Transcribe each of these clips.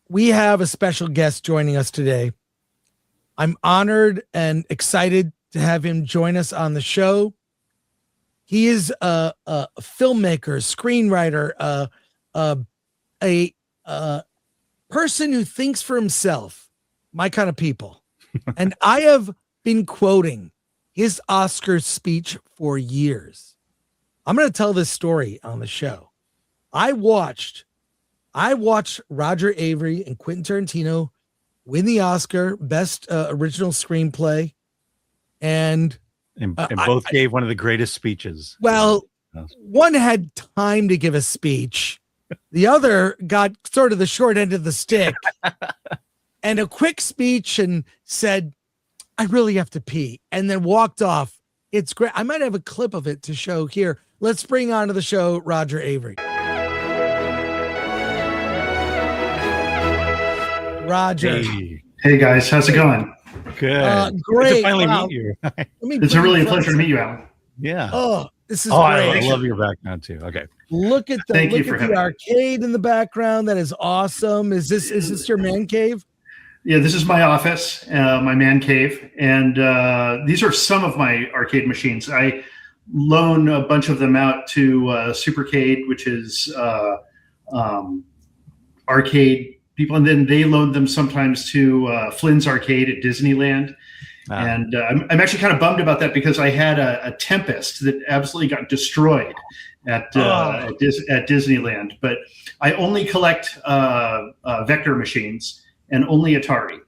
we have a special guest joining us today. I'm honored and excited to have him join us on the show. He is a filmmaker, screenwriter, a person who thinks for himself, my kind of people. And I have been quoting his Oscar speech for years. I'm going to tell this story on the show. I watched Roger Avary and Quentin Tarantino win the Oscar Best Original Screenplay. And both gave one of the greatest speeches. Well, one had time to give a speech. The other got sort of the short end of the stick and a quick speech and said, I really have to pee, and then walked off. It's great. I might have a clip of it to show here. Let's bring on to the show Roger Avary. Roger. Hey guys, how's it going? Good. Great. Good to finally meet you. It's really a pleasure to meet you, Alan. Yeah. Oh, this is great. I love your background too. Okay. Look at the arcade in the background. That is awesome. Is this your man cave? Yeah, this is my office, my man cave, and these are some of my arcade machines. I loan a bunch of them out to Supercade, which is arcade people, and then they loan them sometimes to Flynn's Arcade at Disneyland. And I'm actually kind of bummed about that because I had a Tempest that absolutely got destroyed at Disneyland. But I only collect vector machines and only Atari.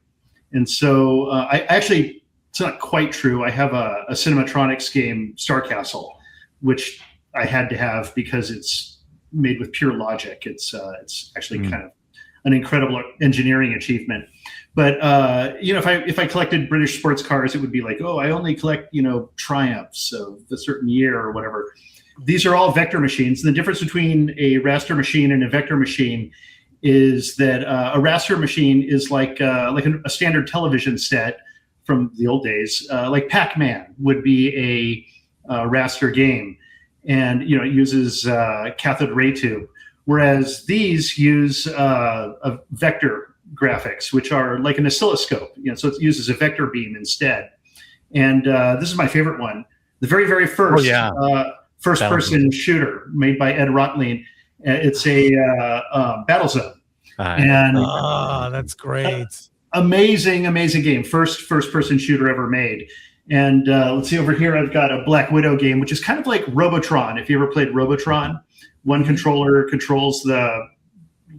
And so I actually, it's not quite true. I have a Cinematronics game, Star Castle, which I had to have because it's made with pure logic. It's actually kind of an incredible engineering achievement. But if I collected British sports cars, it would be like, oh, I only collect Triumphs of a certain year or whatever. These are all vector machines. And the difference between a raster machine and a vector machine is that a raster machine is like a standard television set from the old days, like Pac-Man would be a raster game, and it uses cathode ray tube, whereas these use a vector graphics, which are like an oscilloscope. So it uses a vector beam instead. And this is my favorite one, the very, very first first-person shooter made by Ed Rotlein. It's a Battlezone. And that's great. Amazing game. First-person shooter ever made. And let's see, over here I've got a Black Widow game, which is kind of like Robotron. If you ever played Robotron, one controller controls the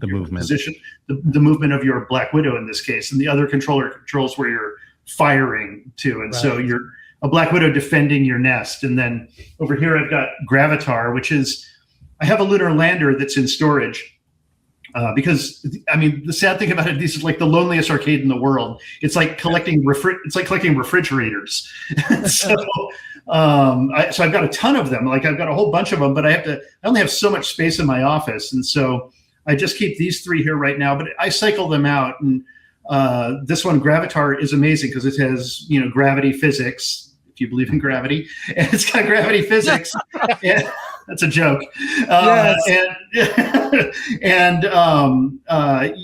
movement position, the movement of your Black Widow in this case, and the other controller controls where you're firing to. And so you're a Black Widow defending your nest. And then over here I've got Gravitar, which is, I have a lunar lander that's in storage. Because the sad thing about it, this is like the loneliest arcade in the world. It's like collecting refrigerators. So I've got a ton of them. Like I've got a whole bunch of them, but I only have so much space in my office, and so I just keep these three here right now. But I cycle them out, and this one, Gravitar, is amazing because it has gravity physics. If you believe in gravity, and it's got gravity physics. That's a joke. And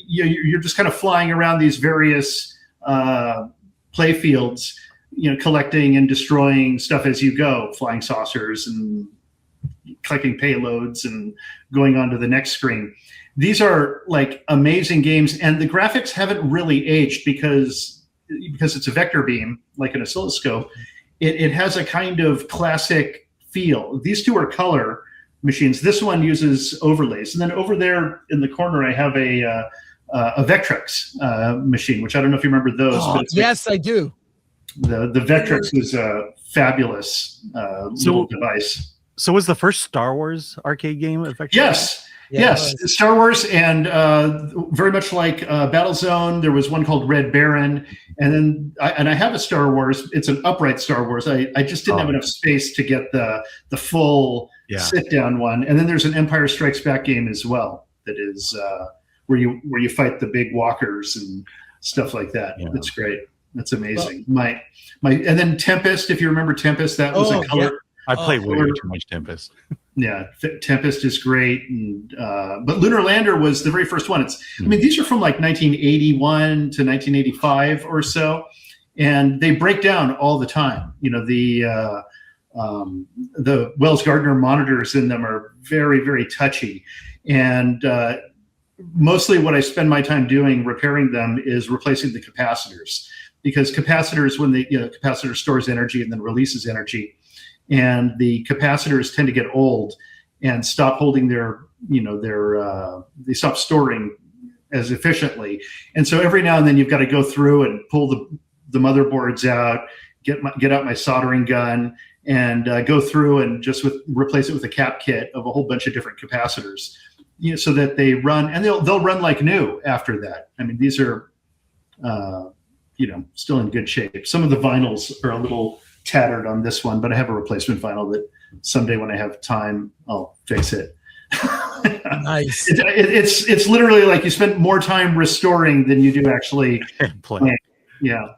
you're just kind of flying around these various play fields, collecting and destroying stuff as you go, flying saucers and collecting payloads and going on to the next screen. These are like amazing games, and the graphics haven't really aged because it's a vector beam, like an oscilloscope. It has a kind of classic feel. These two are color machines. This one uses overlays, and then over there in the corner, I have a Vectrex machine, which I don't know if you remember those. But yes, I do. The Vectrex is a fabulous little device. So was the first Star Wars arcade game Vectrex? Yes. Yes, Star Wars, and very much like Battlezone, there was one called Red Baron, and then I have a Star Wars. It's an upright Star Wars. I just didn't have enough space to get the full sit down one. And then there's an Empire Strikes Back game as well that is where you fight the big walkers and stuff like that. Yeah. It's great. That's amazing. Well, my and then Tempest, if you remember Tempest, that was I play way Or- too much Tempest. Yeah, Tempest is great, and but Lunar Lander was the very first one. I mean, these are from like 1981 to 1985 or so, and they break down all the time. You know, the Wells Gardner monitors in them are very, very touchy, and mostly what I spend my time doing repairing them is replacing the capacitors, because capacitors, when capacitor stores energy and then releases energy. And the capacitors tend to get old and stop holding they stop storing as efficiently. And so every now and then you've got to go through and pull the motherboards out, get out my soldering gun, and go through and just replace it with a cap kit of a whole bunch of different capacitors, so that they run, and they'll run like new after that. I mean, these are still in good shape. Some of the vinyls are a little tattered on this one, but I have a replacement vinyl that someday when I have time, I'll fix it. Nice. It's literally like you spend more time restoring than you do actually playing. Yeah.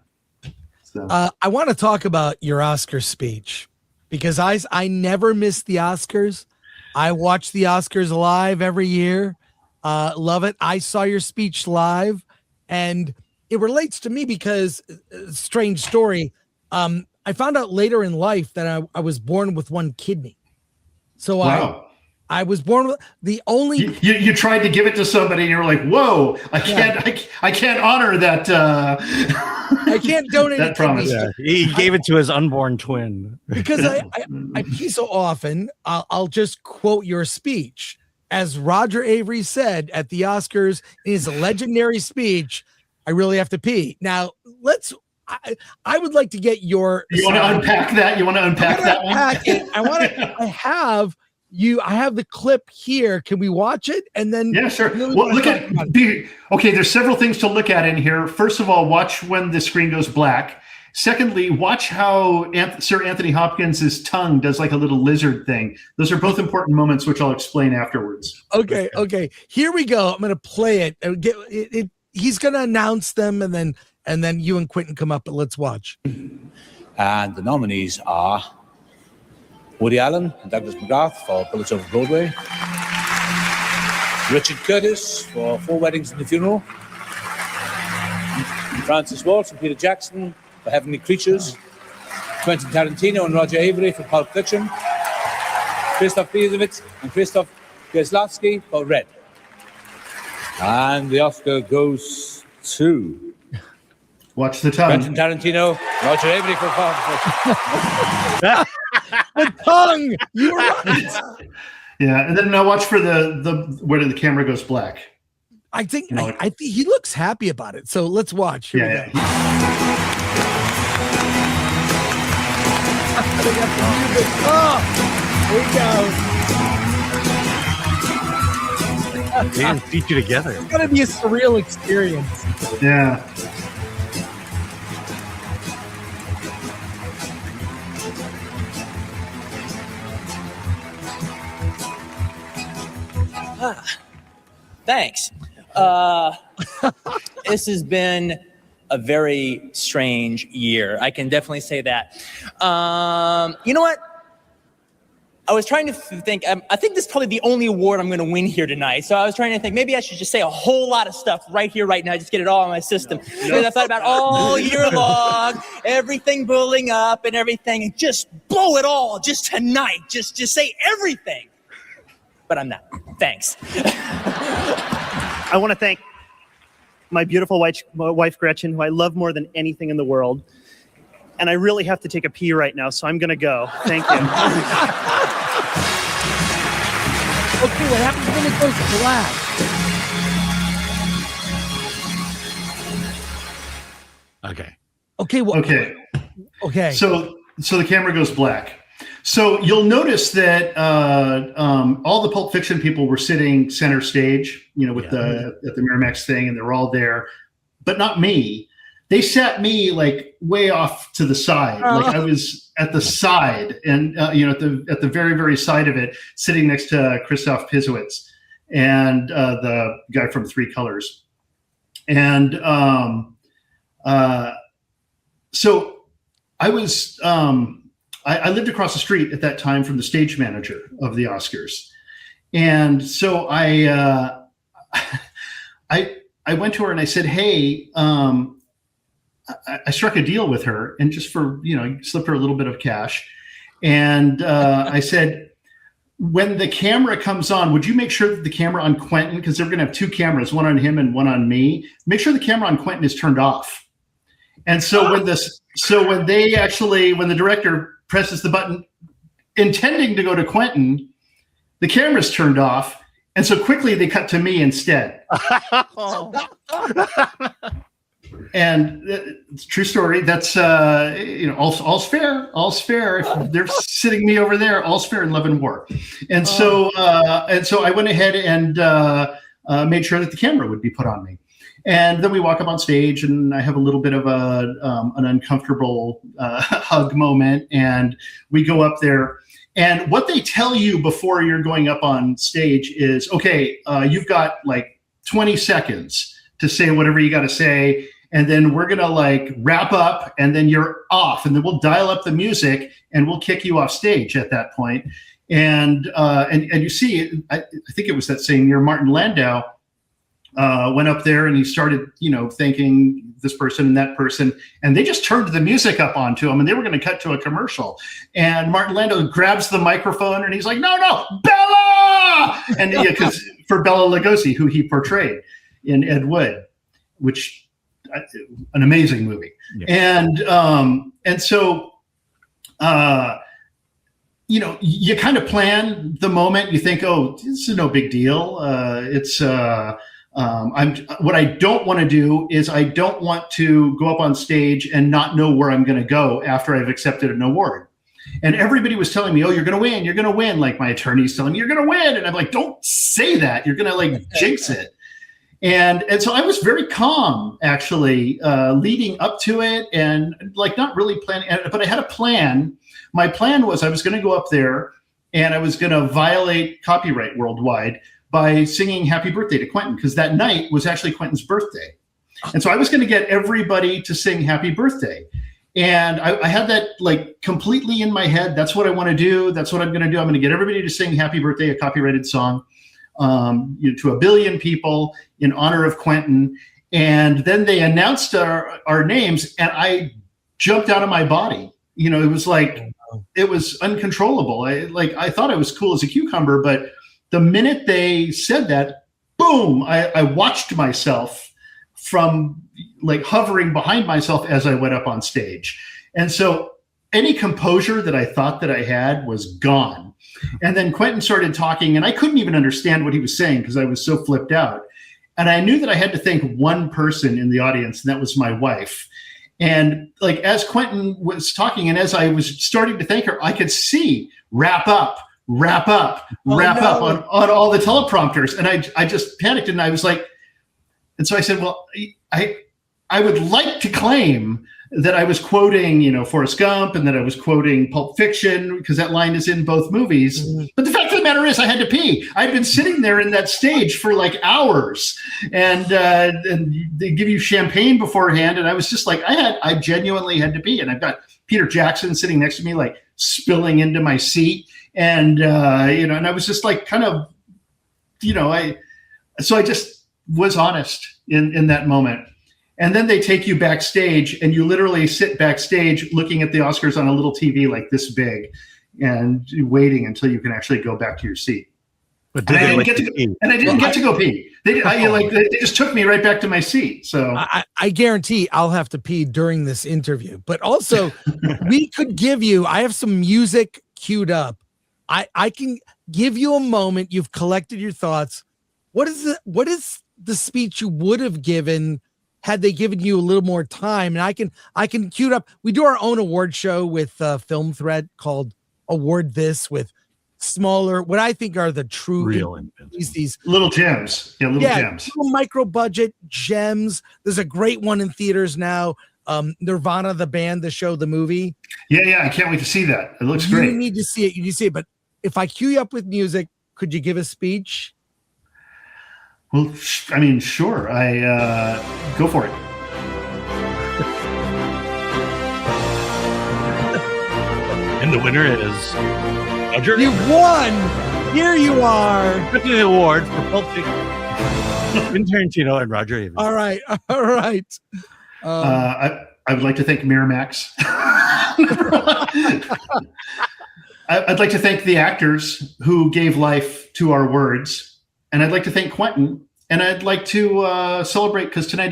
So. I want to talk about your Oscar speech, because I never miss the Oscars. I watch the Oscars live every year. Love it. I saw your speech live, and it relates to me because, strange story, I found out later in life that I was born with one kidney. So wow. I was born with the only. You tried to give it to somebody, and you were like, "Whoa, I can't honor that. I can't donate that promise." Yeah, he gave it to his unborn twin. Because I pee so often. I'll just quote your speech, as Roger Avary said at the Oscars in his legendary speech. I really have to pee. Now I would like to get your. You want to unpack that? You want to unpack that one? I have the clip here. Can we watch it? And then yeah, sure. Well, look at. Okay, there's several things to look at in here. First of all, watch when the screen goes black. Secondly, watch how Sir Anthony Hopkins' tongue does like a little lizard thing. Those are both important moments, which I'll explain afterwards. Okay. Here we go. I'm going to play it. He's going to announce them, and then you and Quentin come up, but let's watch. And the nominees are Woody Allen and Douglas McGrath for Bullets Over Broadway, Richard Curtis for Four Weddings and a Funeral, Francis Walsh and Peter Jackson for Heavenly Creatures, Quentin Tarantino and Roger Avary for Pulp Fiction, Krzysztof Piasowicz and Krzysztof Kieslowski for Red. And the Oscar goes to... Watch the tongue. Quentin Tarantino, Roger Avary for Pulp Fiction. The tongue! You were right. Yeah, and then now watch for the where the camera goes black. I think he looks happy about it. So let's watch. Here we go. They didn't feature together. It's gonna be a surreal experience. Yeah. Thanks. This has been a very strange year. I can definitely say that. You know what? I was trying to think, I think this is probably the only award I'm going to win here tonight. So I was trying to think, maybe I should just say a whole lot of stuff right here, right now, just get it all in my system. Because I thought about all year long, everything building up and everything, and just blow it all just tonight. Just say everything. But I'm not. Thanks. I want to thank my beautiful wife, Gretchen, who I love more than anything in the world. And I really have to take a pee right now, so I'm going to go. Thank you. Okay, what happens when it goes black? Okay. Okay. So the camera goes black. So you'll notice that all the Pulp Fiction people were sitting center stage, with at the Miramax thing, and they're all there, but not me. They sat me like way off to the side, like I was at the side, and at the very, very side of it, sitting next to Krzysztof Piasowicz and the guy from Three Colors, and so I was I lived across the street at that time from the stage manager of the Oscars. And so I went to her and I said, hey, I struck a deal with her, and just for, slipped her a little bit of cash. And I said, when the camera comes on, would you make sure that the camera on Quentin, because they're going to have two cameras, one on him and one on me, make sure the camera on Quentin is turned off. And so when the director presses the button intending to go to Quentin, the camera's turned off. And so quickly they cut to me instead. And it's a true story. That's, all's fair. All's fair. If they're sitting me over there, all's fair in love and war. And so I went ahead and made sure that the camera would be put on me. And then we walk up on stage, and I have a little bit of an uncomfortable hug moment. And we go up there. And what they tell you before you're going up on stage is, okay, you've got like 20 seconds to say whatever you got to say. And then we're going to wrap up, and then you're off, and then we'll dial up the music and we'll kick you off stage at that point. And you see, I think it was that same year, Martin Landau went up there and he started, thanking this person and that person, and they just turned the music up onto him, and they were going to cut to a commercial. And Martin Landau grabs the microphone and he's like, no, Bella! And because for Bela Lugosi, who he portrayed in Ed Wood, which an amazing movie. Yeah. And so, you kind of plan the moment. You think, oh, this is no big deal. What I don't want to do is I don't want to go up on stage and not know where I'm going to go after I've accepted an award. And everybody was telling me, oh, you're going to win. Like my attorney's telling me you're going to win. And I'm like, don't say that. You're going to jinx it. And so I was very calm, actually, leading up to it, and not really planning, but I had a plan. My plan was I was going to go up there and I was going to violate copyright worldwide by singing Happy Birthday to Quentin, because that night was actually Quentin's birthday. And so I was going to get everybody to sing Happy Birthday. And I had that completely in my head. That's what I want to do. That's what I'm going to do. I'm going to get everybody to sing Happy Birthday, a copyrighted song, to a billion people in honor of Quentin. And then they announced our names, and I jumped out of my body. It was it was uncontrollable. I thought I was cool as a cucumber, but the minute they said that, boom, I watched myself from hovering behind myself as I went up on stage. And so any composure that I thought that I had was gone. And then Quentin started talking, and I couldn't even understand what he was saying because I was so flipped out. And I knew that I had to thank one person in the audience, and that was my wife. And as Quentin was talking, and as I was starting to thank her, I could see wrap up on all the teleprompters. And I just panicked, and I was like, and so I said, well, I would like to claim that I was quoting, Forrest Gump, and that I was quoting Pulp Fiction, because that line is in both movies. Mm-hmm. But the fact of the matter is I had to pee. I'd been sitting there in that stage for hours, and they give you champagne beforehand. And I was just I genuinely had to pee. And I've got Peter Jackson sitting next to me, spilling into my seat. And, and I was just so I just was honest in that moment. And then they take you backstage, and you literally sit backstage looking at the Oscars on a little TV this big, and waiting until you can actually go back to your seat. But I didn't get to go pee. They just took me right back to my seat. So I guarantee I'll have to pee during this interview. But also, we could give you. I have some music queued up. I can give you a moment. You've collected your thoughts. What is the speech you would have given had they given you a little more time? And I can queue it up. We do our own award show with Film Thread called Award This, with smaller, what I think are the true real these little gems. Gems. Little micro budget gems. There's a great one in theaters now. Nirvana, the band, the show, the movie. Yeah. I can't wait to see that. It looks great. You need to see it. You need to see it. But if I queue you up with music, could you give a speech? Well, sure. Go for it. And the winner is Roger. You won. Here you are. Accepting the award for Pulp Fiction. Quentin Tarantino and Roger Avary. All right. All right. I would like to thank Miramax. I'd like to thank the actors who gave life to our words, and I'd like to thank Quentin, and I'd like to celebrate because tonight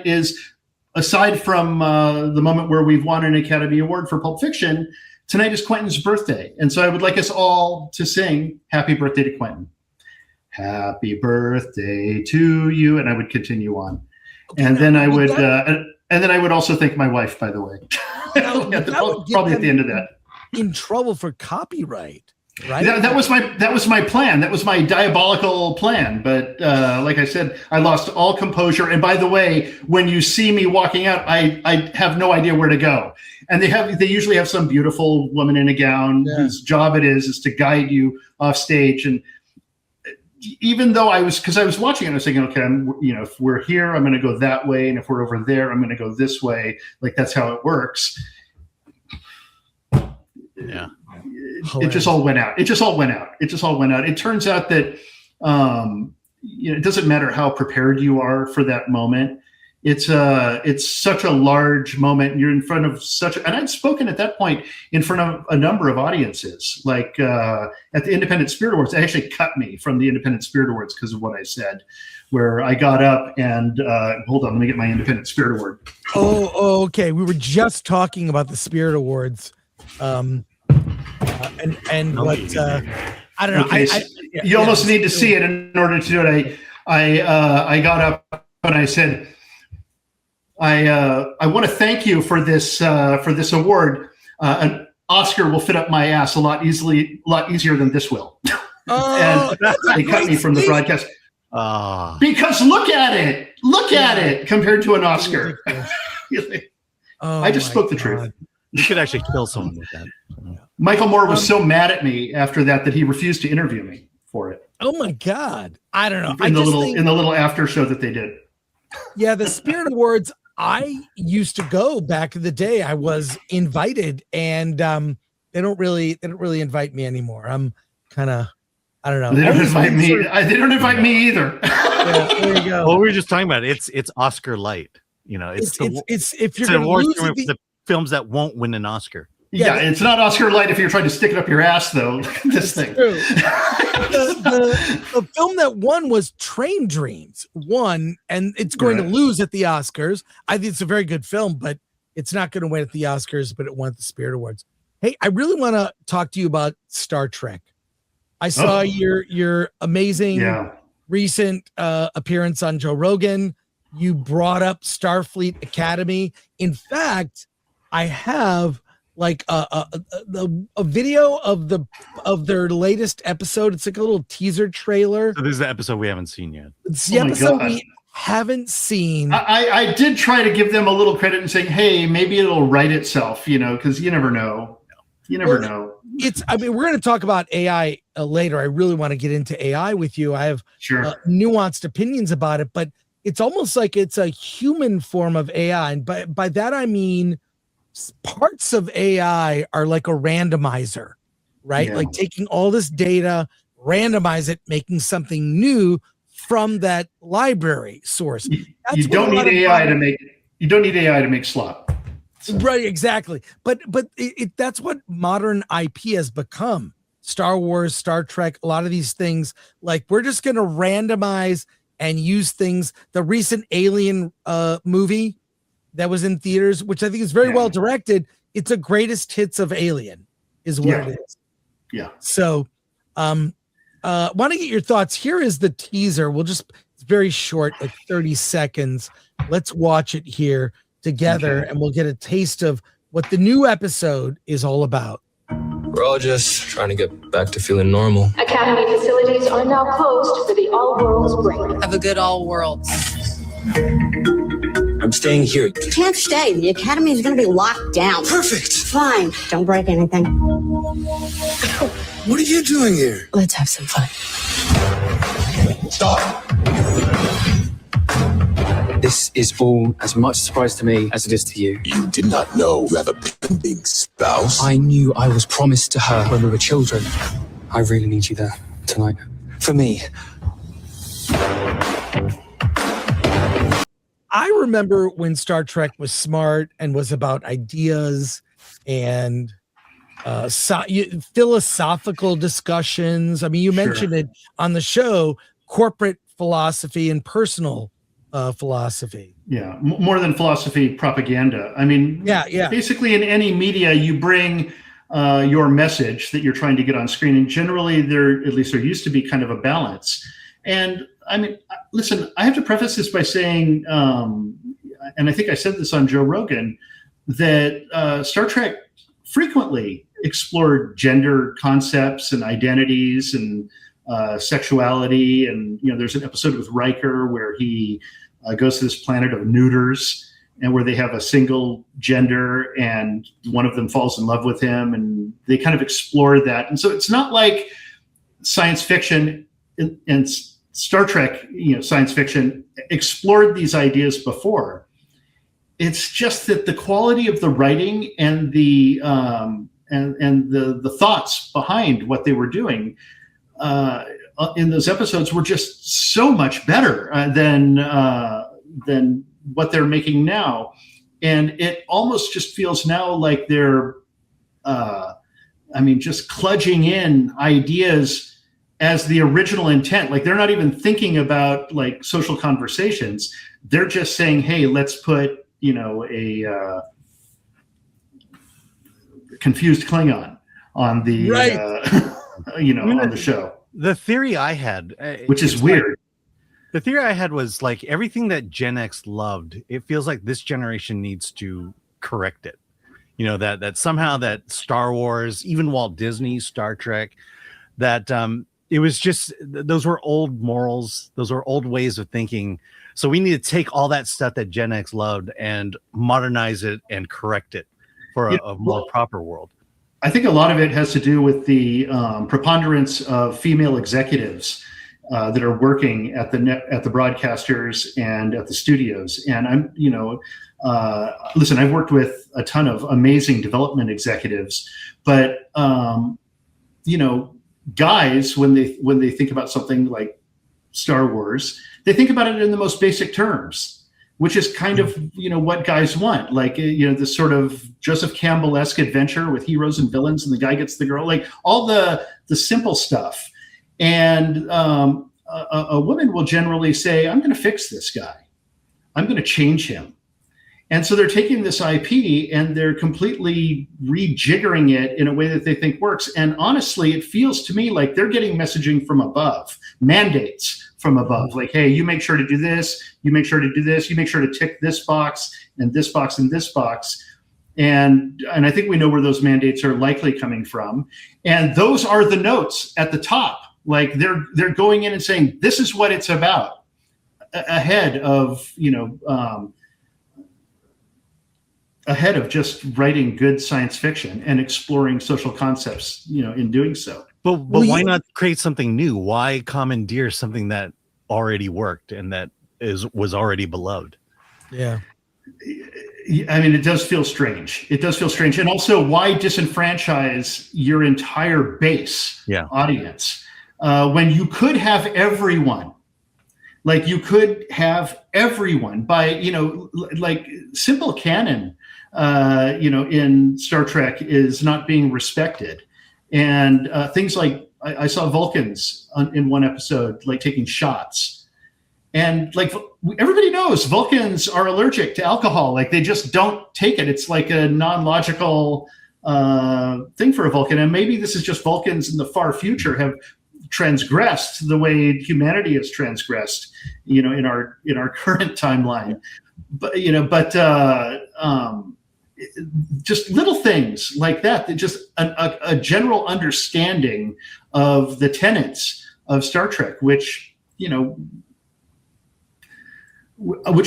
is aside from the moment where we've won an Academy Award for Pulp Fiction, tonight is Quentin's birthday, and so I would like us all to sing "Happy Birthday" to Quentin. Happy birthday to you, and I would continue on, and then I would. And then I would also thank my wife, by the way. Probably at the end of that. In trouble for copyright, right? That was my plan. That was my diabolical plan. But like I said, I lost all composure. And by the way, when you see me walking out, I have no idea where to go. And they usually have some beautiful woman in a gown whose job it is to guide you off stage. And even though I was watching it, I was thinking, okay, if we're here, I'm going to go that way, and if we're over there, I'm going to go this way. Like that's how it works. Yeah, it just all went out. It turns out that it doesn't matter how prepared you are for that moment. It's such a large moment. You're in front of and I'd spoken at that point in front of a number of audiences. Like at the Independent Spirit Awards, they actually cut me from the Independent Spirit Awards because of what I said, where I got up and hold on, let me get my Independent Spirit Award. Oh, okay. We were just talking about the Spirit Awards, and what I don't know. Okay, you almost need to see it in order to do it. I got up and I said, I want to thank you for this award. An Oscar will fit up my ass a lot easier than this will. And they cut me from the broadcast. Because look at it compared to an Oscar. I just spoke the truth. You could actually kill someone with that. Michael Moore was so mad at me after that he refused to interview me for it. Oh my God. I don't know. In the little after show that they did. Yeah, the Spirit Awards, I used to go back in the day. I was invited, and they don't really invite me anymore. I'm kind of, I don't know. They don't invite me. They don't invite me either. Yeah, there you go. Well, we were just talking about it. It's Oscar light. It's if you're going to lose the films that won't win an Oscar. Yeah, it's not Oscar light if you're trying to stick it up your ass, though. This thing. True. The film that won was Train Dreams. Won, and it's going to lose at the Oscars. I think it's a very good film, but it's not going to win at the Oscars, but it won at the Spirit Awards. Hey, I really want to talk to you about Star Trek. I saw your amazing recent appearance on Joe Rogan. You brought up Starfleet Academy. In fact, I have like a video of their latest episode. It's like a little teaser trailer. So this is the episode we haven't seen yet. It's the episode we haven't seen. I did try to give them a little credit and saying, hey, maybe it'll write itself, because you never know. You never know. We're going to talk about AI later. I really want to get into AI with you. I have nuanced opinions about it, but it's almost like it's a human form of AI. And by that, I mean, parts of AI are like a randomizer, right? Like taking all this data, randomize it, making something new from that library source. You don't need AI to make slop. So. Right, exactly. But that's what modern IP has become. Star Wars, Star Trek, a lot of these things, like we're just going to randomize and use things. The recent Alien movie that was in theaters, which I think is very well directed. It's a greatest hits of Alien is what it is. Yeah. So want to get your thoughts. Here is the teaser. It's very short, like 30 seconds. Let's watch it here together and we'll get a taste of what the new episode is all about. We're all just trying to get back to feeling normal. Academy facilities are now closed for the All Worlds break. Have a good All Worlds. I'm staying here. You can't stay. The Academy is going to be locked down. Perfect. Fine. Don't break anything. What are you doing here? Let's have some fun. Stop. This is all as much a surprise to me as it is to you. You did not know you have a pending spouse? I knew I was promised to her when we were children. I really need you there tonight. For me. I remember when Star Trek was smart and was about ideas and philosophical discussions. I mean, you mentioned it on the show, corporate philosophy and personal philosophy. Yeah, more than philosophy, propaganda. I mean, yeah. Basically, in any media, you bring your message that you're trying to get on screen, and generally, there used to be kind of a balance. And I mean, listen, I have to preface this by saying, and I think I said this on Joe Rogan, that Star Trek frequently explored gender concepts and identities and sexuality. And, there's an episode with Riker where he goes to this planet of neuters, and where they have a single gender and one of them falls in love with him, and they kind of explore that. And so it's not like science fiction and Star Trek, science fiction explored these ideas before. It's just that the quality of the writing and the thoughts behind what they were doing in those episodes were just so much better than what they're making now. And it almost just feels now like they're, just kludging in ideas as the original intent. Like, they're not even thinking about like social conversations. They're just saying, hey, let's put, a confused Klingon on the, on the show. The theory I had, which is weird. The theory I had was like everything that Gen X loved, it feels like this generation needs to correct it. That somehow that Star Wars, even Walt Disney's Star Trek, that it was just, those were old morals. Those were old ways of thinking. So we need to take all that stuff that Gen X loved and modernize it and correct it for a more proper world. I think a lot of it has to do with the preponderance of female executives that are working at the broadcasters and at the studios. And listen, I've worked with a ton of amazing development executives, but guys, when they think about something like Star Wars, they think about it in the most basic terms, which is kind of, what guys want. Like, this sort of Joseph Campbell-esque adventure with heroes and villains, and the guy gets the girl, like all the simple stuff. And a woman will generally say, I'm going to fix this guy. I'm going to change him. And so they're taking this IP and they're completely rejiggering it in a way that they think works. And honestly, it feels to me like they're getting messaging from above, mandates from above. Like, hey, you make sure to do this, you make sure to do this, you make sure to tick this box and this box and this box. And I think we know where those mandates are likely coming from. And those are the notes at the top. Like, they're going in and saying, this is what it's about, ahead of, ahead of just writing good science fiction and exploring social concepts, in doing so. But why not create something new? Why commandeer something that already worked and that was already beloved? Yeah. I mean, it does feel strange. It does feel strange. And also, why disenfranchise your entire base audience when you could have everyone? Like, you could have everyone by, like simple canon, in Star Trek is not being respected. And things like, I saw Vulcans in one episode, like taking shots. And like, everybody knows Vulcans are allergic to alcohol. Like, they just don't take it. It's like a non-logical thing for a Vulcan. And maybe this is just Vulcans in the far future have transgressed the way humanity has transgressed, in our current timeline. But, just little things like that just a general understanding of the tenets of Star Trek, which are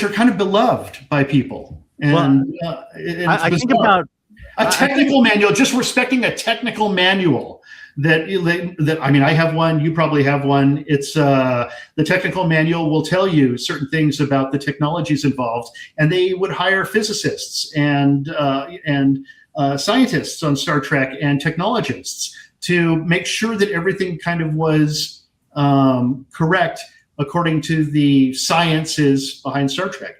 kind of beloved by people. And I think about a technical manual, just respecting a technical manual that I mean, I have one, you probably have one. It's the technical manual will tell you certain things about the technologies involved, and they would hire physicists and scientists on Star Trek and technologists to make sure that everything kind of was correct according to the sciences behind Star Trek,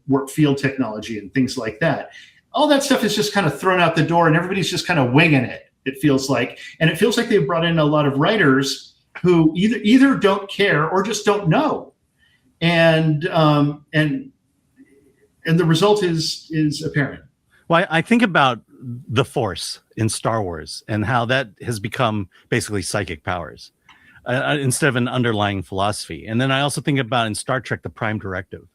warp field technology and things like that. All that stuff is just kind of thrown out the door, and everybody's just kind of winging it. It feels like, and it feels like they've brought in a lot of writers who either don't care or just don't know, and the result is apparent. Well, I think about the Force in Star Wars and how that has become basically psychic powers instead of an underlying philosophy. And then I also think about in Star Trek the Prime Directive,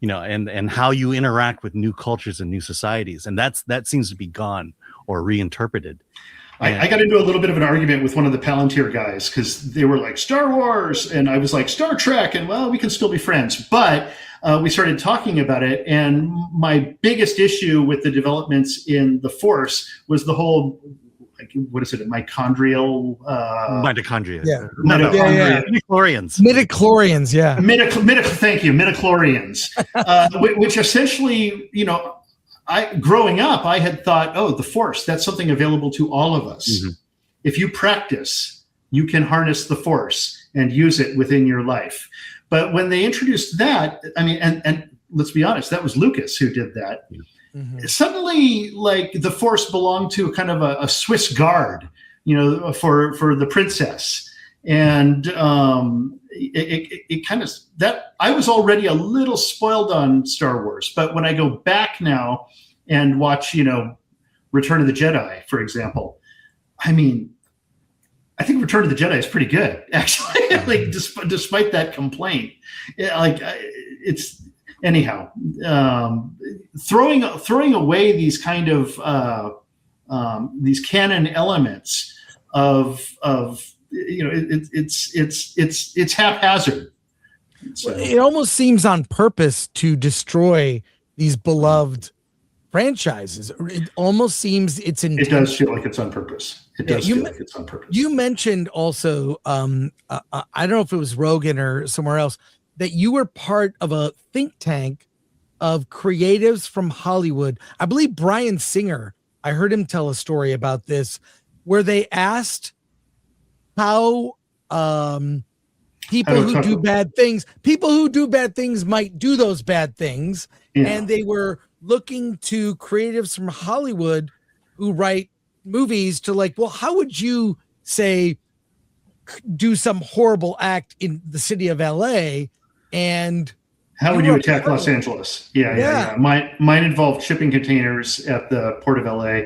and how you interact with new cultures and new societies, and that seems to be gone or reinterpreted. I got into a little bit of an argument with one of the Palantir guys because they were like Star Wars, and I was like Star Trek, and well, we can still be friends. But we started talking about it, and my biggest issue with the developments in the Force was the whole, what is it, mitochondrial? Mitochondria. Yeah. Mitochondria. Midichlorians. Midichlorians, yeah. Thank you, midichlorians, which essentially, growing up, I had thought, oh, the Force, that's something available to all of us. Mm-hmm. If you practice, you can harness the Force and use it within your life. But when they introduced that, I mean, and let's be honest, that was Lucas who did that. Mm-hmm. Suddenly, like, the Force belonged to kind of a Swiss guard, for the princess. And it kind of, that I was already a little spoiled on Star Wars, but when I go back now and watch, Return of the Jedi, for example, I mean, I think Return of the Jedi is pretty good, actually. Like, despite that complaint, it's anyhow, throwing away these kind of these canon elements of it's haphazard. So. It almost seems on purpose to destroy these beloved franchises. It almost seems it's intentional. It does feel like it's on purpose. It does feel like it's on purpose. You mentioned also, I don't know if it was Rogan or somewhere else, that you were part of a think tank of creatives from Hollywood. I believe Bryan Singer, I heard him tell a story about this, where they asked how people who do bad things might do those bad things. Yeah. And they were looking to creatives from Hollywood who write movies to like, well, how would you say do some horrible act in the city of LA? And how would you attack Los Angeles? Yeah. Mine involved shipping containers at the Port of LA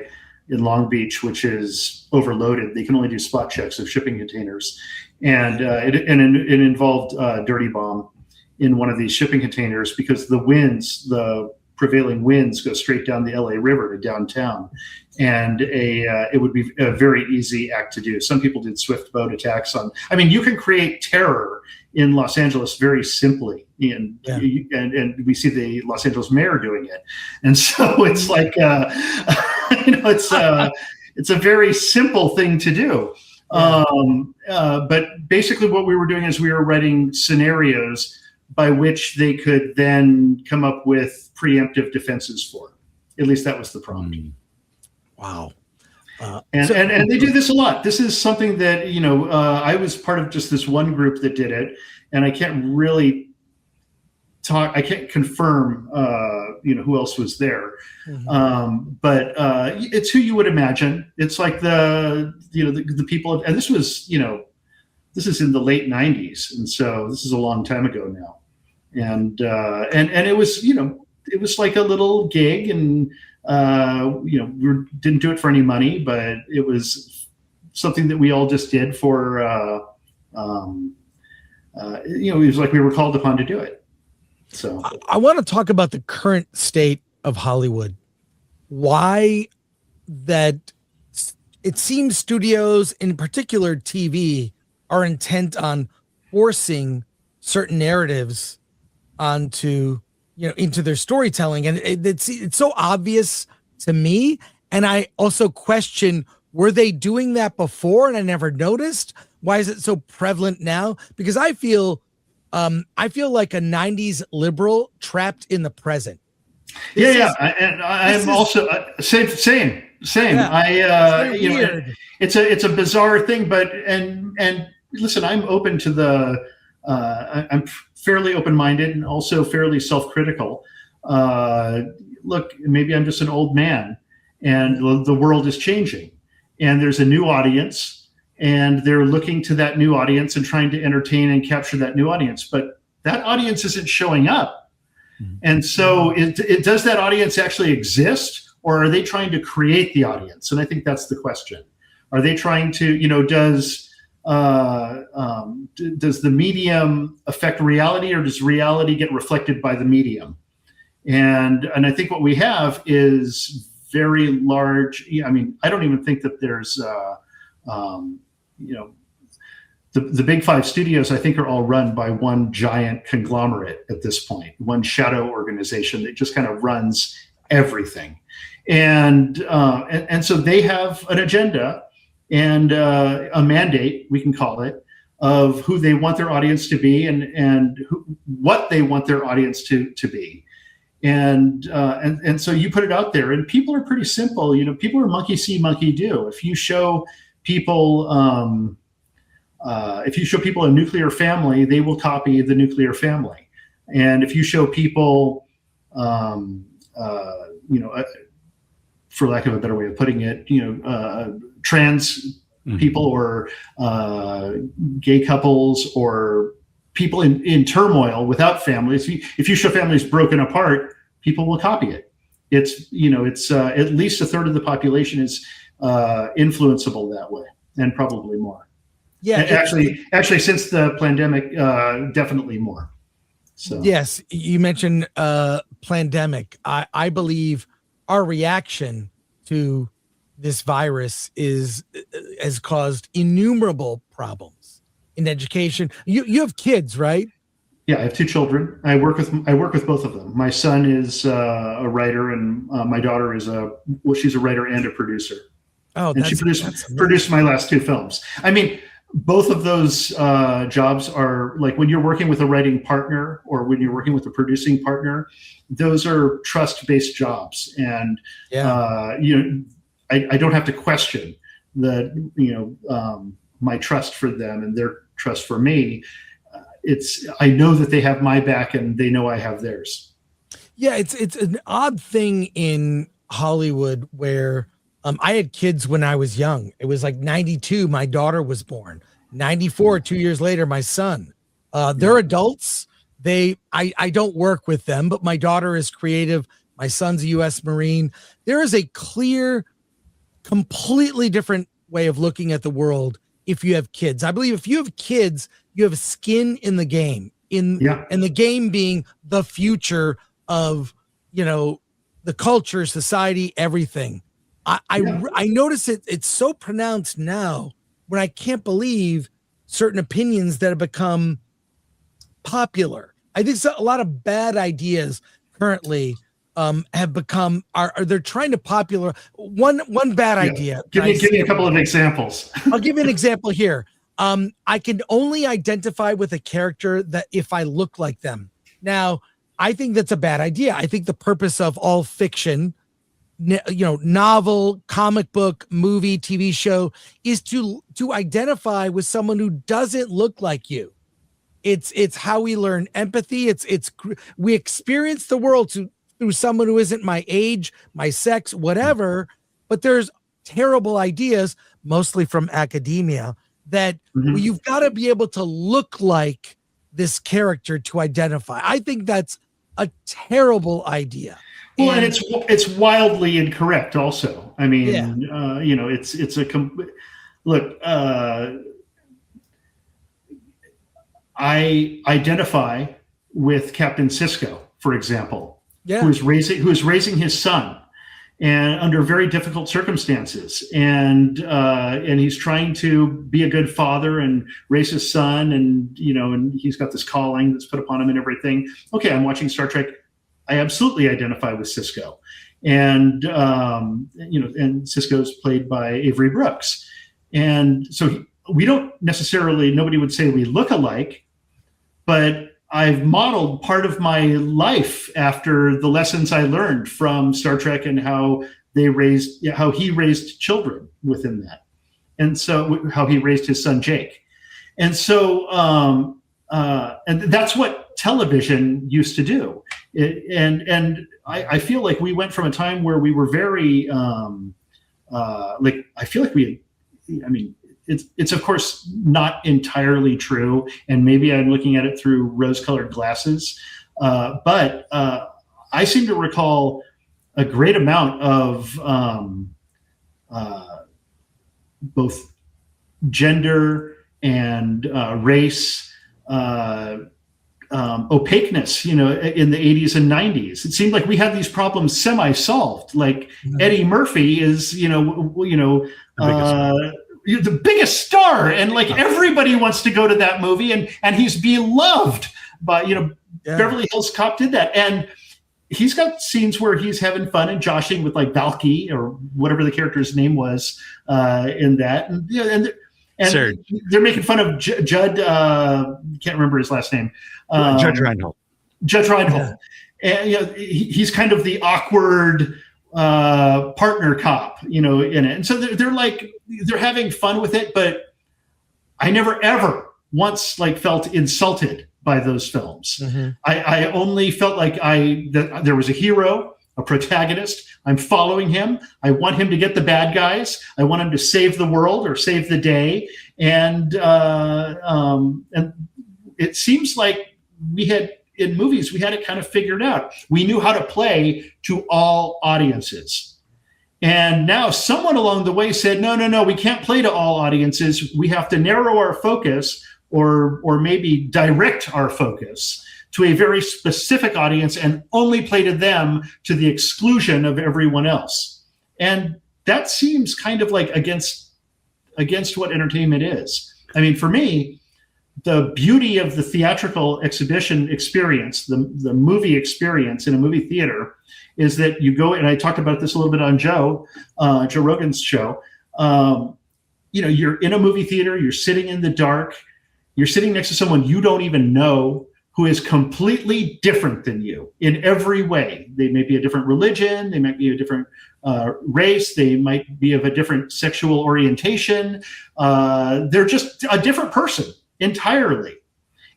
in Long Beach, which is overloaded. They can only do spot checks of shipping containers. And it involved a dirty bomb in one of these shipping containers because the prevailing winds go straight down the LA River to downtown. And it would be a very easy act to do. Some people did swift boat attacks you can create terror in Los Angeles very simply. And we see the Los Angeles mayor doing it. And so it's like, it's a very simple thing to do. But basically what we were doing is we were writing scenarios by which they could then come up with preemptive defenses for. At least that was the prompt. Wow. And they do this a lot. This is something that, I was part of just this one group that did it, and I can't really I can't confirm, who else was there. Mm-hmm. But it's who you would imagine. It's like the people, and this was, this is in the late 90s. And so this is a long time ago now. And it was, it was like a little gig, and, we didn't do it for any money, but it was something that we all just did for, it was like we were called upon to do it. So I want to talk about the current state of Hollywood. Why that it seems studios, in particular TV, are intent on forcing certain narratives onto, into their storytelling. And it's so obvious to me. And I also question Were they doing that before and I never noticed? Why is it so prevalent now? Because I feel like a 90s liberal trapped in the present. I'm also same. Yeah, it's a bizarre thing, but and listen, I'm open to the. I'm fairly open-minded and also fairly self-critical. Look, maybe I'm just an old man, and the world is changing, and there's a new audience, and they're looking to that new audience and trying to entertain and capture that new audience, but that audience isn't showing up. And so does that audience actually exist, or are they trying to create the audience? And I think that's the question. Are they trying to, does the medium affect reality, or does reality get reflected by the medium? And I think what we have is very large. I mean, I don't even think that there's, the big five studios, I think, are all run by one giant conglomerate at this point, one shadow organization that just kind of runs everything. And so they have an agenda and a mandate, we can call it, of who they want their audience to be and what they want their audience to be. And so you put it out there, and people are pretty simple. People are monkey see, monkey do. If you show people a nuclear family, they will copy the nuclear family. And if you show people, for lack of a better way of putting it, trans people or gay couples or people in turmoil without families, if you show families broken apart, people will copy it. It's at least a third of the population is influenceable that way, and probably more. Yeah, actually, since the pandemic, definitely more. So yes, you mentioned pandemic. I believe our reaction to this virus has caused innumerable problems in education. You have kids, right? Yeah, I have two children. I work with both of them. My son is a writer, and my daughter is she's a writer and a producer. Oh, and she produced my last two films. I mean, both of those jobs are like, when you're working with a writing partner or when you're working with a producing partner, those are trust-based jobs. And, I don't have to question my trust for them and their trust for me. I know that they have my back and they know I have theirs. Yeah. It's an odd thing in Hollywood where, I had kids when I was young. It was like 92, my daughter was born. 94, 2 years later, my son. They're adults. I don't work with them, but my daughter is creative. My son's a U.S. Marine. There is a clear, completely different way of looking at the world if you have kids. I believe if you have kids, you have skin in the game. And the game being the future of, the culture, society, everything. I notice it's so pronounced now when I can't believe certain opinions that have become popular. I think a lot of bad ideas currently have become they're trying to popular one bad idea. Give me a couple of examples. I'll give you an example here. I can only identify with a character that if I look like them. Now, I think that's a bad idea. I think the purpose of all fiction, novel, comic book, movie, TV show is to identify with someone who doesn't look like you. It's how we learn empathy. We experience the world through someone who isn't my age, my sex, whatever. But there's terrible ideas, mostly from academia, that you've got to be able to look like this character to identify. I think that's a terrible idea. Well, and it's wildly incorrect also. I mean, look, I identify with Captain Sisko, for example, who is raising his son, and under very difficult circumstances, and he's trying to be a good father and raise his son, and he's got this calling that's put upon him and everything. Okay, I'm watching Star Trek. I absolutely identify with Sisko. and and Cisco's played by Avery Brooks, and so nobody would say we look alike, but I've modeled part of my life after the lessons I learned from Star Trek and how he raised children within that, and so how he raised his son Jake, and so and that's what television used to do. I feel like we went from a time where we were very it's of course not entirely true, and maybe I'm looking at it through rose-colored glasses, but I seem to recall a great amount of both gender and race opaqueness, in the 80s and 90s. It seemed like we had these problems semi-solved. Like Eddie Murphy is, the biggest star, and like everybody wants to go to that movie, and he's beloved by, Beverly Hills Cop did that, and he's got scenes where he's having fun and joshing with like Valky or whatever the character's name was in that, and they're making fun of Judd. Can't remember his last name. Judge Reinhold. Judge Reinhold, and he's kind of the awkward partner cop, in it. And so they're having fun with it, but I never ever once felt insulted by those films. Mm-hmm. I only felt like there was a hero, a protagonist. I'm following him. I want him to get the bad guys. I want him to save the world or save the day. And it seems like in movies, we had it kind of figured out. We knew how to play to all audiences. And now someone along the way said, no, we can't play to all audiences. We have to narrow our focus or maybe direct our focus to a very specific audience and only play to them to the exclusion of everyone else. And that seems kind of like against what entertainment is. I mean, for me, the beauty of the theatrical exhibition experience, the movie experience in a movie theater, is that you go, and I talked about this a little bit on Joe Rogan's show. You're in a movie theater, you're sitting in the dark, you're sitting next to someone you don't even know who is completely different than you in every way. They may be a different religion, they might be a different race, they might be of a different sexual orientation. They're just a different person entirely.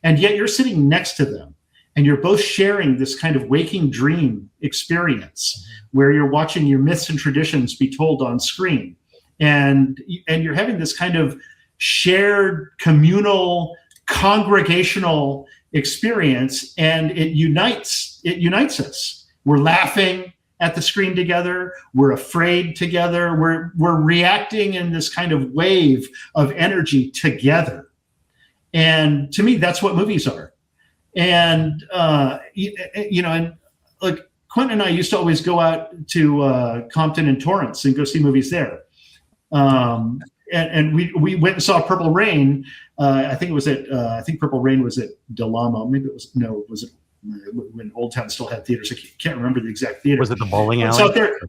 And yet you're sitting next to them and you're both sharing this kind of waking dream experience where you're watching your myths and traditions be told on screen. And you're having this kind of shared communal congregational experience, and it unites us. We're laughing at the screen together, we're afraid together, we're reacting in this kind of wave of energy together. And to me, that's what movies are. And and like Quentin and I used to always go out to Compton and Torrance and go see movies there. And we went and saw Purple Rain. I think Purple Rain was at Del Amo. Maybe it was when Old Town still had theaters. I can't remember the exact theater. Was it the bowling alley? So there,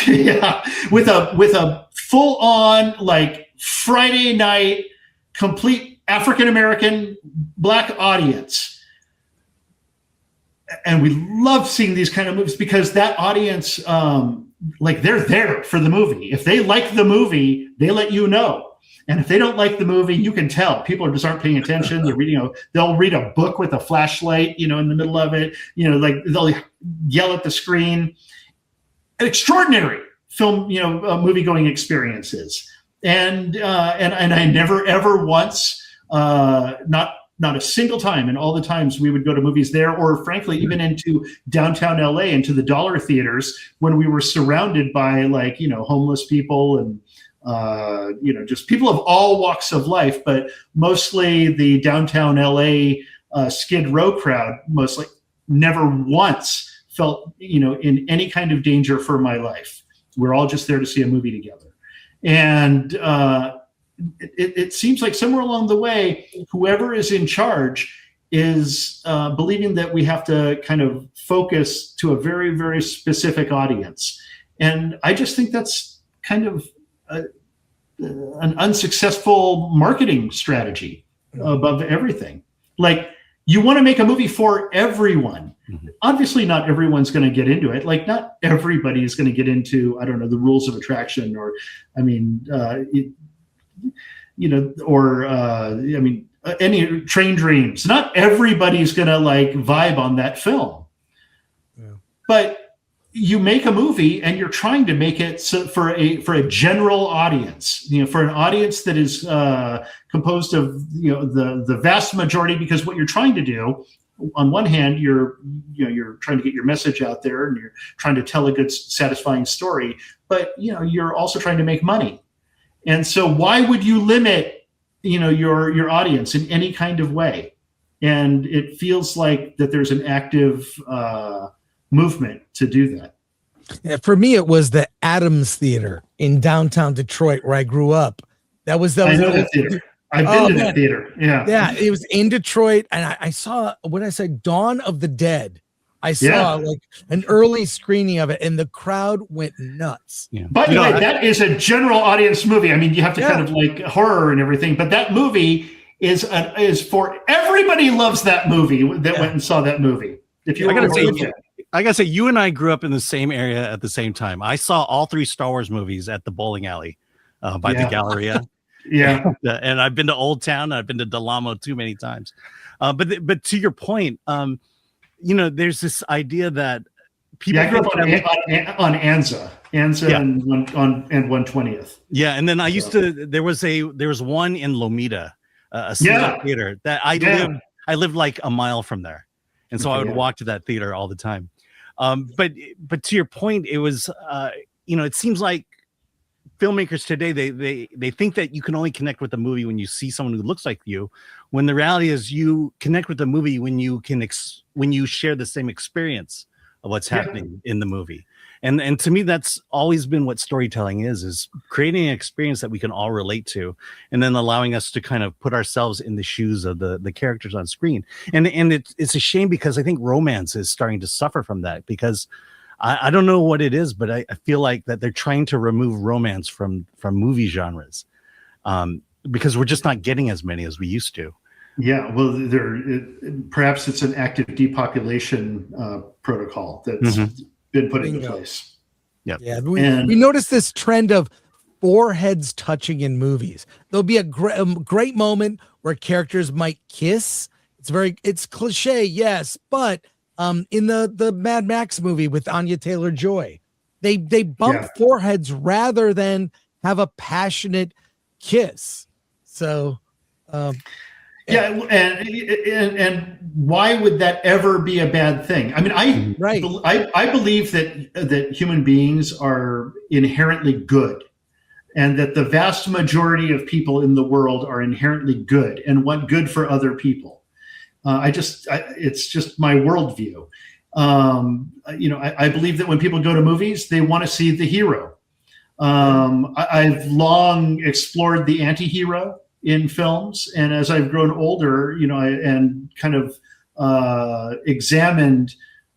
yeah, with a full on Friday night, complete African American Black audience. And we love seeing these kind of movies because that audience, they're there for the movie. If they like the movie, they let you know. And if they don't like the movie, you can tell. People just aren't paying attention. They're they'll read a book with a flashlight, in the middle of it. They'll yell at the screen. Extraordinary film, movie-going experiences. And I never ever once, not a single time, and all the times we would go to movies there, or frankly, even into downtown LA, into the dollar theaters when we were surrounded by homeless people and, just people of all walks of life, but mostly the downtown LA Skid Row crowd, mostly never once felt, in any kind of danger for my life. We're all just there to see a movie together. And, it seems like somewhere along the way, whoever is in charge is believing that we have to kind of focus to a very, very specific audience. And I just think that's kind of an unsuccessful marketing strategy above everything. Like, you want to make a movie for everyone. Obviously, not everyone's going to get into it. Like, not everybody is going to get into, I don't know, the rules of attraction, or, I mean, any Train Dreams. Not everybody's going to like vibe on that film. Yeah. But you make a movie and you're trying to make it for a general audience, for an audience that is composed of the vast majority, because what you're trying to do, on one hand, you're trying to get your message out there and you're trying to tell a good, satisfying story, but you're also trying to make money. And so why would you limit your audience in any kind of way? And it feels like that there's an active movement to do that. Yeah, for me, it was the Adams Theater in downtown Detroit, where I grew up. I know that theater. I've been to that theater. Yeah, it was in Detroit, and I saw what I said, Dawn of the Dead. I saw like an early screening of it, and the crowd went nuts. Yeah. By the way, that is a general audience movie. I mean, you have to kind of like horror and everything, but that movie is for everybody. Loves that movie that went and saw that movie. If you, I gotta say, you and I grew up in the same area at the same time. I saw all 3 Star Wars movies at the bowling alley by the Galleria. Yeah, and I've been to Old Town. I've been to Del Amo too many times. But to your point, there's this idea that people. I grew up on Anza and 120th. Yeah, and then I used to. There was one in Lomita, a single theater that I lived like a mile from there, and so I would walk to that theater all the time. But to your point, it was it seems like filmmakers today they think that you can only connect with the movie when you see someone who looks like you, when the reality is you connect with the movie when you when you share the same experience of what's happening in the movie. And to me, that's always been what storytelling is creating an experience that we can all relate to, and then allowing us to kind of put ourselves in the shoes of the characters on screen. And it's a shame, because I think romance is starting to suffer from that, because I don't know what it is, but I feel like that they're trying to remove romance from movie genres, because we're just not getting as many as we used to. Yeah, well, perhaps it's an active depopulation protocol that's been put into place. Yeah. We noticed this trend of foreheads touching in movies. There'll be a great moment where characters might kiss. It's cliche, yes, but in the Mad Max movie with Anya Taylor-Joy, they bump foreheads rather than have a passionate kiss. So. And why would that ever be a bad thing? I mean, I believe that human beings are inherently good, and that the vast majority of people in the world are inherently good and want good for other people. It's just my worldview. I believe that when people go to movies, they want to see the hero. I've long explored the anti-hero in films, and as I've grown older, and kind of examined,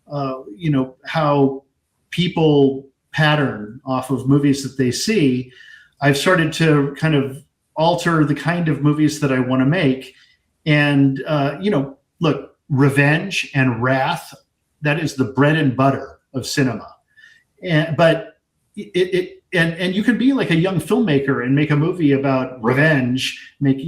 how people pattern off of movies that they see, I've started to kind of alter the kind of movies that I want to make. And look, revenge and wrath, that is the bread and butter of cinema. But And you could be like a young filmmaker and make a movie about revenge, and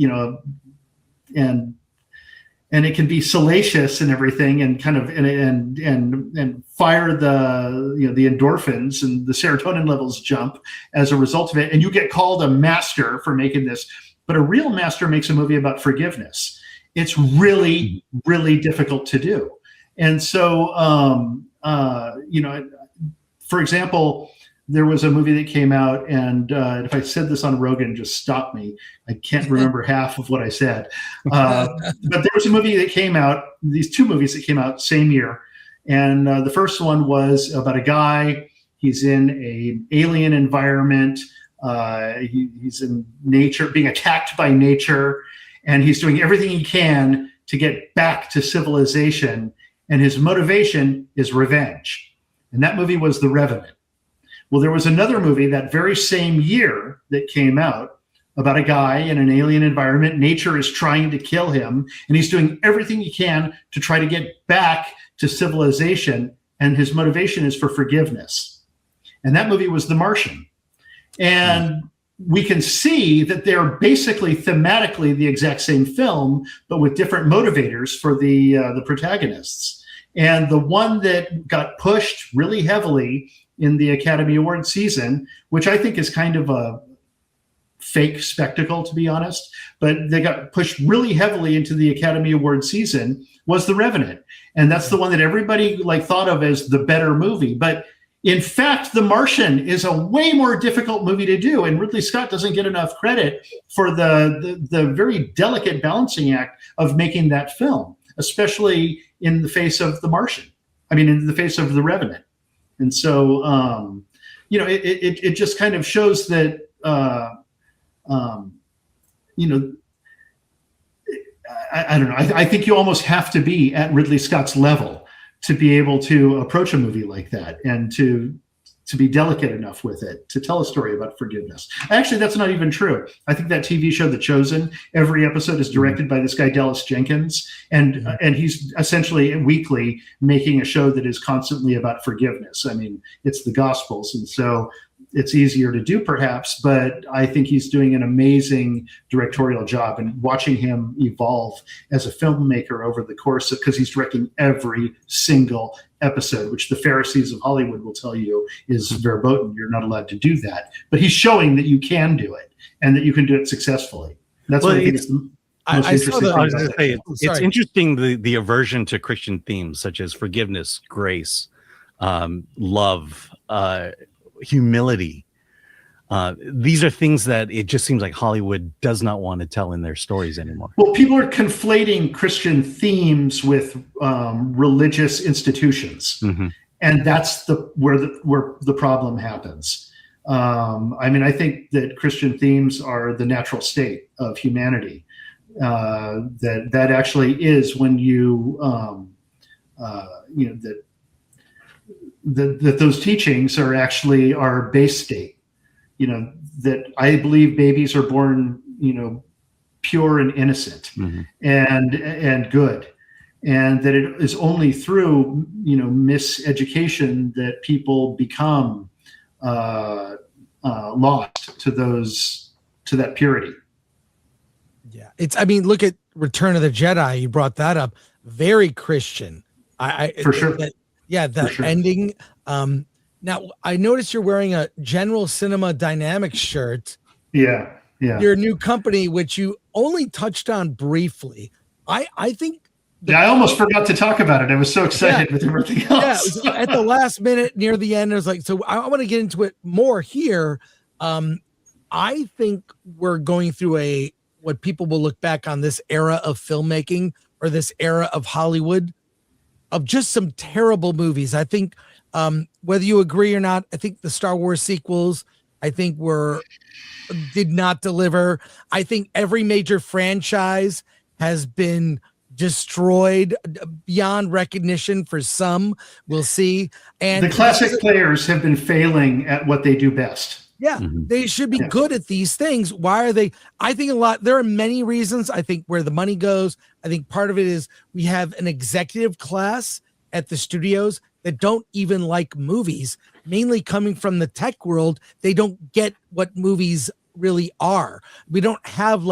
it can be salacious and everything, and kind of and fire the endorphins, and the serotonin levels jump as a result of it, and you get called a master for making this. But a real master makes a movie about forgiveness. It's really, really difficult to do. And so, for example, there was a movie that came out, and if I said this on Rogan, just stop me. I can't remember half of what I said. But there was a movie that came out, these 2 movies that came out same year. And the first one was about a guy. He's in an alien environment. He's in nature, being attacked by nature. And he's doing everything he can to get back to civilization, and his motivation is revenge. And that movie was The Revenant. Well, there was another movie that very same year that came out about a guy in an alien environment. Nature is trying to kill him, and he's doing everything he can to try to get back to civilization, and his motivation is for forgiveness. And that movie was The Martian. And we can see that they're basically thematically the exact same film, but with different motivators for the protagonists. And the one that got pushed really heavily in the Academy Award season, which I think is kind of a fake spectacle, to be honest, but they got pushed really heavily into the Academy Award season, was The Revenant. And that's the one that everybody like thought of as the better movie. But in fact, The Martian is a way more difficult movie to do, and Ridley Scott doesn't get enough credit for the very delicate balancing act of making that film, especially in the face of The Martian. I mean, in the face of The Revenant. And so, it just kind of shows that, I don't know. I think you almost have to be at Ridley Scott's level to be able to approach a movie like that and to be delicate enough with it, to tell a story about forgiveness. Actually, that's not even true. I think that TV show, The Chosen, every episode is directed by this guy, Dallas Jenkins, and he's essentially weekly making a show that is constantly about forgiveness. I mean, it's the Gospels, and so it's easier to do perhaps, but I think he's doing an amazing directorial job, and watching him evolve as a filmmaker over the course of, because he's directing every single episode, which the Pharisees of Hollywood will tell you is verboten. You're not allowed to do that. But he's showing that you can do it and that you can do it successfully. That's what I think is the most interesting thing. I was going to say, it's interesting, the aversion to Christian themes such as forgiveness, grace, love, humility. These are things that it just seems like Hollywood does not want to tell in their stories anymore. Well, people are conflating Christian themes with religious institutions, and that's where the problem happens. I mean, I think that Christian themes are the natural state of humanity. That actually is when that those teachings are actually our base state. That I believe babies are born, pure and innocent and good. And that it is only through, miseducation that people become lost to that purity. Yeah. Look at Return of the Jedi. You brought that up. Very Christian. For sure. Ending. Now, I noticed you're wearing a General Cinema Dynamics shirt. Yeah. Your new company, which you only touched on briefly. I think. I almost forgot to talk about it. I was so excited with everything else. Yeah, at the last minute near the end, I was like, so I want to get into it more here. I think we're going through what people will look back on this era of filmmaking, or this era of Hollywood, of just some terrible movies. I think whether you agree or not, I think the Star Wars sequels, I think did not deliver. I think every major franchise has been destroyed beyond recognition for some. We'll see. And the classic players have been failing at what they do best. Yeah, they should be good at these things. Why are they? I think there are many reasons. I think where the money goes, I think part of it is we have an executive class at the studios that don't even like movies, mainly coming from the tech world. They don't get what movies really are. We don't have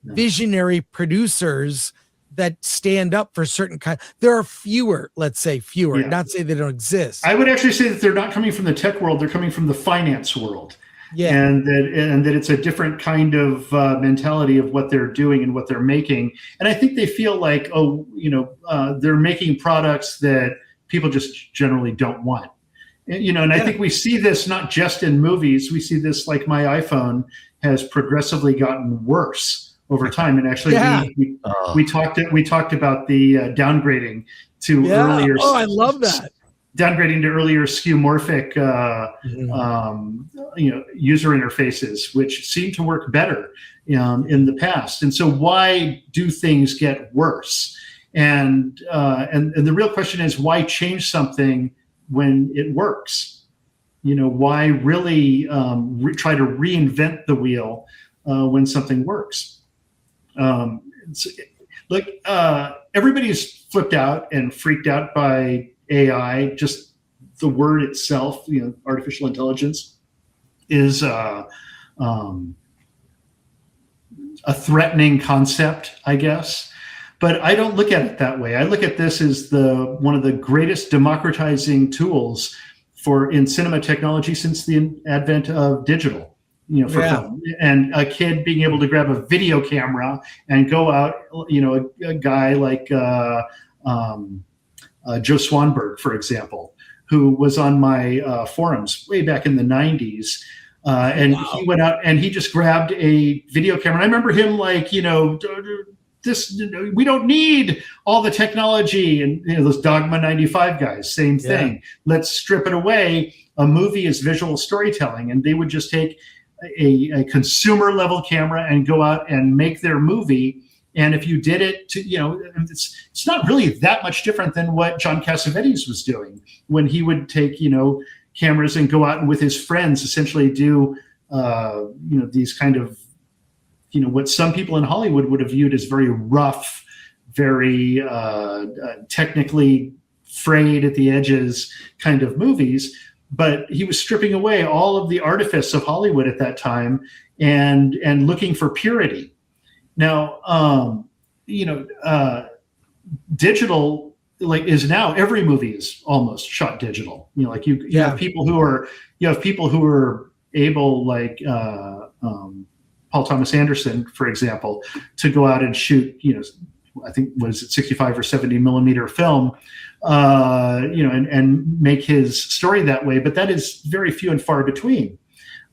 visionary producers that stand up for certain kind. There are fewer, let's say fewer, not say they don't exist. I would actually say that they're not coming from the tech world. They're coming from the finance world. Yeah. And that it's a different kind of mentality of what they're doing and what they're making. And I think they feel like, they're making products that people just generally don't want. And I think we see this not just in movies. We see this, like, my iPhone has progressively gotten worse over time. And actually, we talked about the downgrading to earlier. Oh, I love that. downgrading to earlier skeuomorphic user interfaces, which seem to work better in the past. And so why do things get worse? And the real question is, why change something when it works? Why really try to reinvent the wheel when something works? Everybody's flipped out and freaked out by AI. Just the word itself, artificial intelligence, is a threatening concept, I guess. But I don't look at it that way. I look at this as one of the greatest democratizing tools in cinema technology since the advent of digital. For film. And a kid being able to grab a video camera and go out, a guy like Joe Swanberg, for example, who was on my forums way back in the 90s. And he went out and he just grabbed a video camera. And I remember him we don't need all the technology. And those Dogma 95 guys, same thing. Yeah. Let's strip it away. A movie is visual storytelling. And they would just take a consumer level camera and go out and make their movie. And if you did it it's not really that much different than what John Cassavetes was doing when he would take, cameras and go out and with his friends essentially do, these kind of, what some people in Hollywood would have viewed as very rough, very technically frayed at the edges kind of movies. But he was stripping away all of the artifice of Hollywood at that time and looking for purity. Now, digital is now every movie is almost shot digital. You have people who are able, like Paul Thomas Anderson, for example, to go out and shoot, I think, was it 65 or 70 millimeter film, and make his story that way. But that is very few and far between.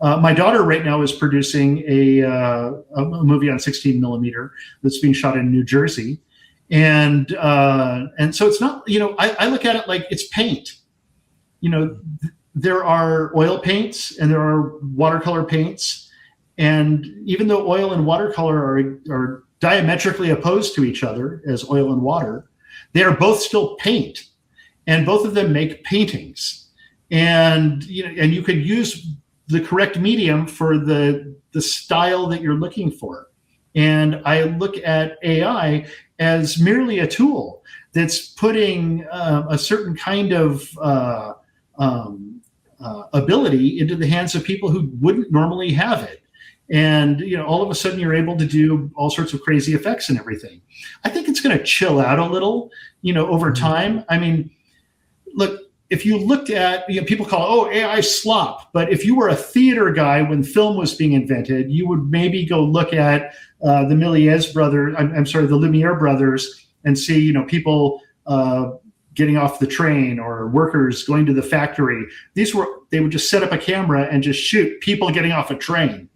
My daughter right now is producing a movie on 16 millimeter that's being shot in New Jersey. And so it's not, I look at it like it's paint. There are oil paints and there are watercolor paints. And even though oil and watercolor are diametrically opposed to each other as oil and water, they are both still paint, and both of them make paintings. And you could use the correct medium for the style that you're looking for. And I look at AI as merely a tool that's putting a certain kind of ability into the hands of people who wouldn't normally have it. And, all of a sudden you're able to do all sorts of crazy effects and everything. I think it's going to chill out a little, over time. I mean, look, if you looked at, people call AI slop, but if you were a theater guy when film was being invented, you would maybe go look at the Lumiere brothers and see, people getting off the train or workers going to the factory. They would just set up a camera and just shoot people getting off a train.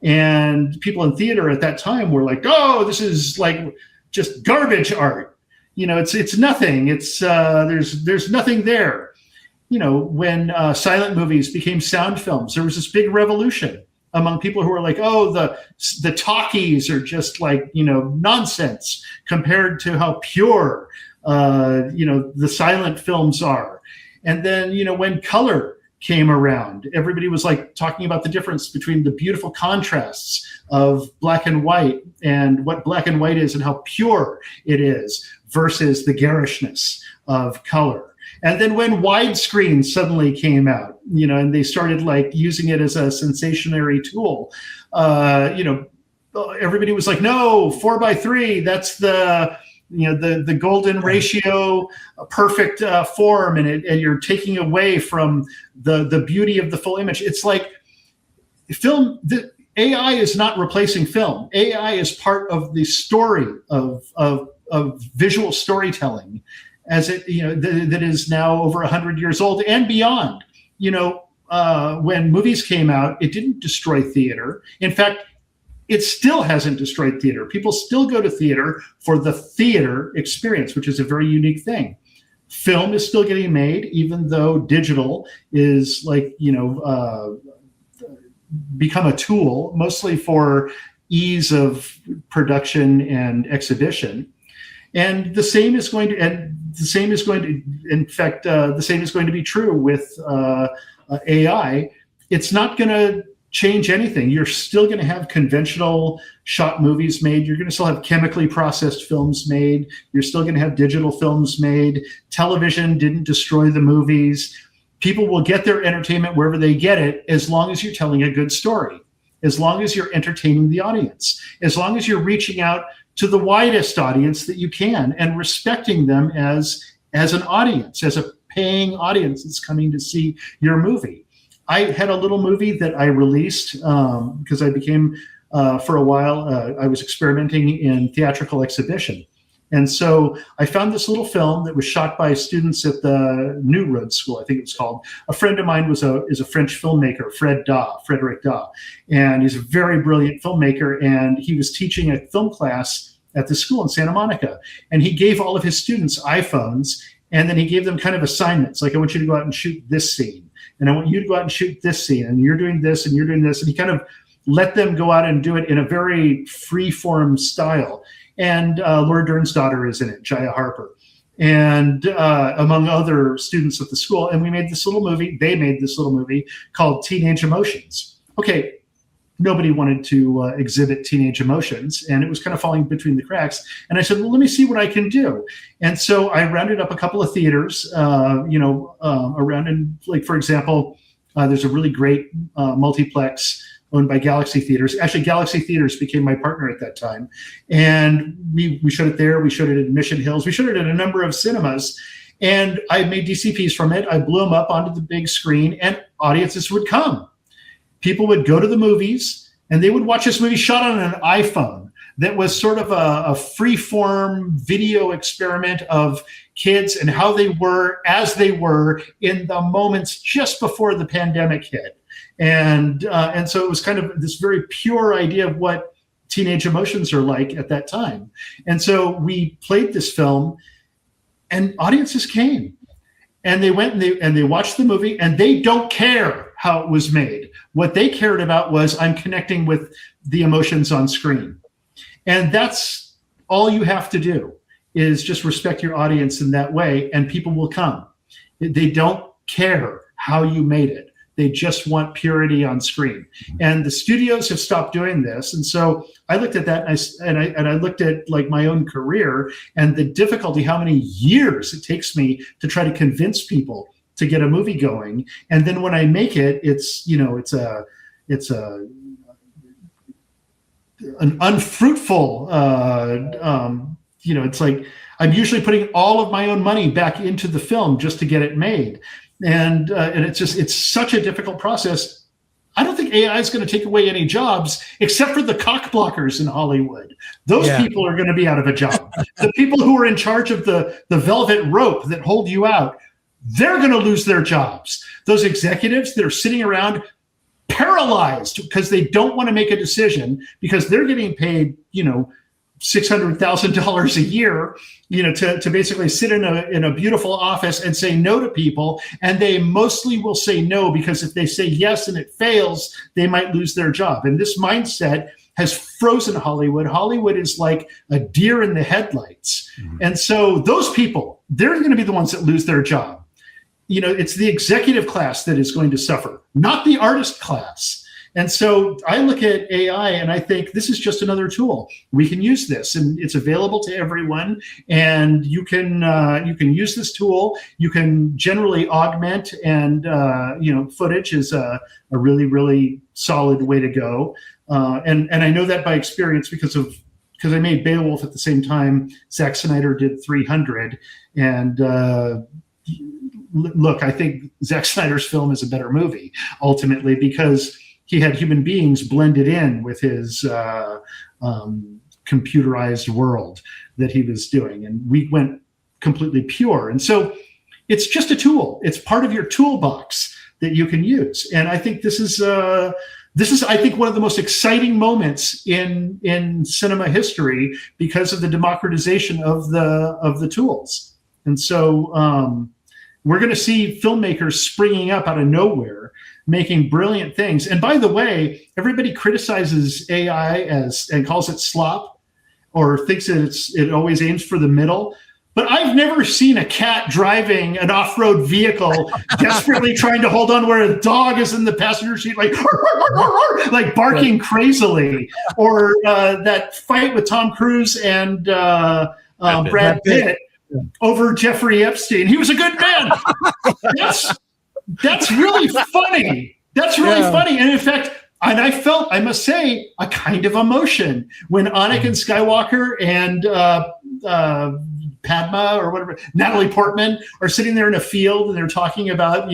And people in theater at that time were like, "Oh, this is like just garbage art. It's nothing. It's there's nothing there." When silent movies became sound films, there was this big revolution among people who were like, "Oh, the talkies are just like nonsense compared to how pure the silent films are." And then when color came around, everybody was like talking about the difference between the beautiful contrasts of black and white and what black and white is and how pure it is versus the garishness of color. And then when widescreen suddenly came out, and they started like using it as a sensationary tool, everybody was like, "No, 4:3, that's the golden ratio, perfect form, and you're taking away from the beauty of the full image." It's like film. The AI is not replacing film. AI is part of the story of visual storytelling, as it that is now over 100 years old and beyond. When movies came out, it didn't destroy theater. In fact, it still hasn't destroyed theater. People still go to theater for the theater experience, which is a very unique thing. Film is still getting made, even though digital is become a tool mostly for ease of production and exhibition. And the same is going to be true with AI. It's not going to change anything. You're still going to have conventional shot movies made. You're going to still have chemically processed films made. You're still going to have digital films made. Television didn't destroy the movies. People will get their entertainment wherever they get it, as long as you're telling a good story, as long as you're entertaining the audience, as long as you're reaching out to the widest audience that you can and respecting them as an audience, as a paying audience that's coming to see your movie. I had a little movie that I released because I became, for a while, I was experimenting in theatrical exhibition. And so I found this little film that was shot by students at the New Road School, I think it was called. A friend of mine is a French filmmaker, Frederic Daw, and he's a very brilliant filmmaker. And he was teaching a film class at the school in Santa Monica. And he gave all of his students iPhones, and then he gave them kind of assignments, like, I want you to go out and shoot this scene, and I want you to go out and shoot this scene, and you're doing this, and you're doing this. And he kind of let them go out and do it in a very free-form style. And Laura Dern's daughter is in it, Jaya Harper, and among other students at the school. And we made this little movie. They made this little movie called Teenage Emotions. Okay, nobody wanted to exhibit teenage emotions, and it was kind of falling between the cracks. And I said, well, let me see what I can do. And so I rounded up a couple of theaters, around, and like, for example, there's a really great multiplex owned by Galaxy Theaters. Actually, Galaxy Theaters became my partner at that time. And we showed it there. We showed it in Mission Hills. We showed it at a number of cinemas. And I made DCPs from it. I blew them up onto the big screen, and audiences would come. People would go to the movies, and they would watch this movie shot on an iPhone that was sort of a free-form video experiment of kids and how they were as they were in the moments just before the pandemic hit. And so it was kind of this very pure idea of what teenage emotions are like at that time. And so we played this film, and audiences came, and they went and they watched the movie, and they don't care how it was made. What they cared about was, I'm connecting with the emotions on screen. And that's all you have to do, is just respect your audience in that way, and people will come. They don't care how you made it. They just want purity on screen. And the studios have stopped doing this. And so I looked at that, and I looked at like my own career and the difficulty, how many years it takes me to try to convince people to get a movie going. And then when I make it, it's an unfruitful, it's like I'm usually putting all of my own money back into the film just to get it made. And it's such a difficult process. I don't think AI is going to take away any jobs, except for the cock blockers in Hollywood. Those people are going to be out of a job. The people who are in charge of the velvet rope that hold you out, they're going to lose their jobs. Those executives that are sitting around paralyzed because they don't want to make a decision because they're getting paid, $600,000 a year, to basically sit in a beautiful office and say no to people. And they mostly will say no, because if they say yes and it fails, they might lose their job. And this mindset has frozen Hollywood. Hollywood is like a deer in the headlights. Mm-hmm. And so those people, they're going to be the ones that lose their job. It's the executive class that is going to suffer, not the artist class. And so I look at AI and I think this is just another tool. We can use this, and it's available to everyone. And you can use this tool. You can generally augment, and footage is a really, really solid way to go. And I know that by experience because I made Beowulf at the same time Zack Snyder did 300. And look, I think Zack Snyder's film is a better movie ultimately because he had human beings blended in with his computerized world that he was doing. And we went completely pure. And so it's just a tool. It's part of your toolbox that you can use. And I think this is I think, one of the most exciting moments in cinema history because of the democratization of the tools. And so we're going to see filmmakers springing up out of nowhere, making brilliant things. And by the way, everybody criticizes AI and calls it slop, or thinks that it always aims for the middle. But I've never seen a cat driving an off-road vehicle desperately trying to hold on where a dog is in the passenger seat, like barking crazily. Or that fight with Tom Cruise and Brad Pitt over Jeffrey Epstein. He was a good man. That's really funny. That's really funny. And in fact, I felt, I must say, a kind of emotion when Anakin Skywalker and Padma, or whatever, Natalie Portman, are sitting there in a field and they're talking about,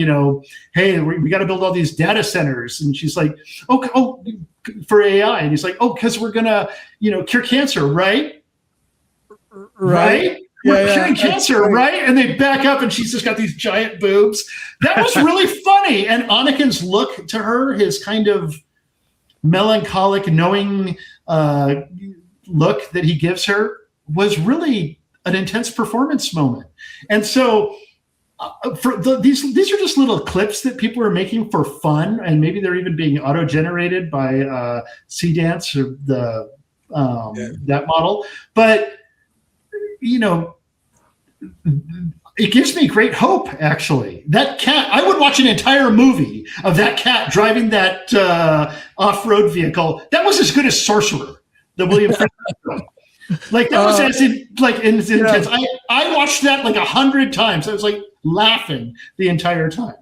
hey, we got to build all these data centers. And she's like, oh, for AI. And he's like, oh, because we're going to, cure cancer, right? Right? We're curing cancer, right? And they back up and she's just got these giant boobs. That was really funny. And Anakin's look to her, his kind of melancholic, knowing look that he gives her, was really an intense performance moment. And so these are just little clips that people are making for fun, and maybe they're even being auto-generated by C-Dance or that model. But it gives me great hope, actually. That cat, I would watch an entire movie of that cat driving that off-road vehicle. That was as good as Sorcerer, the William Friedkin film. Like, that was as intense. I watched that like 100 times. I was like laughing the entire time.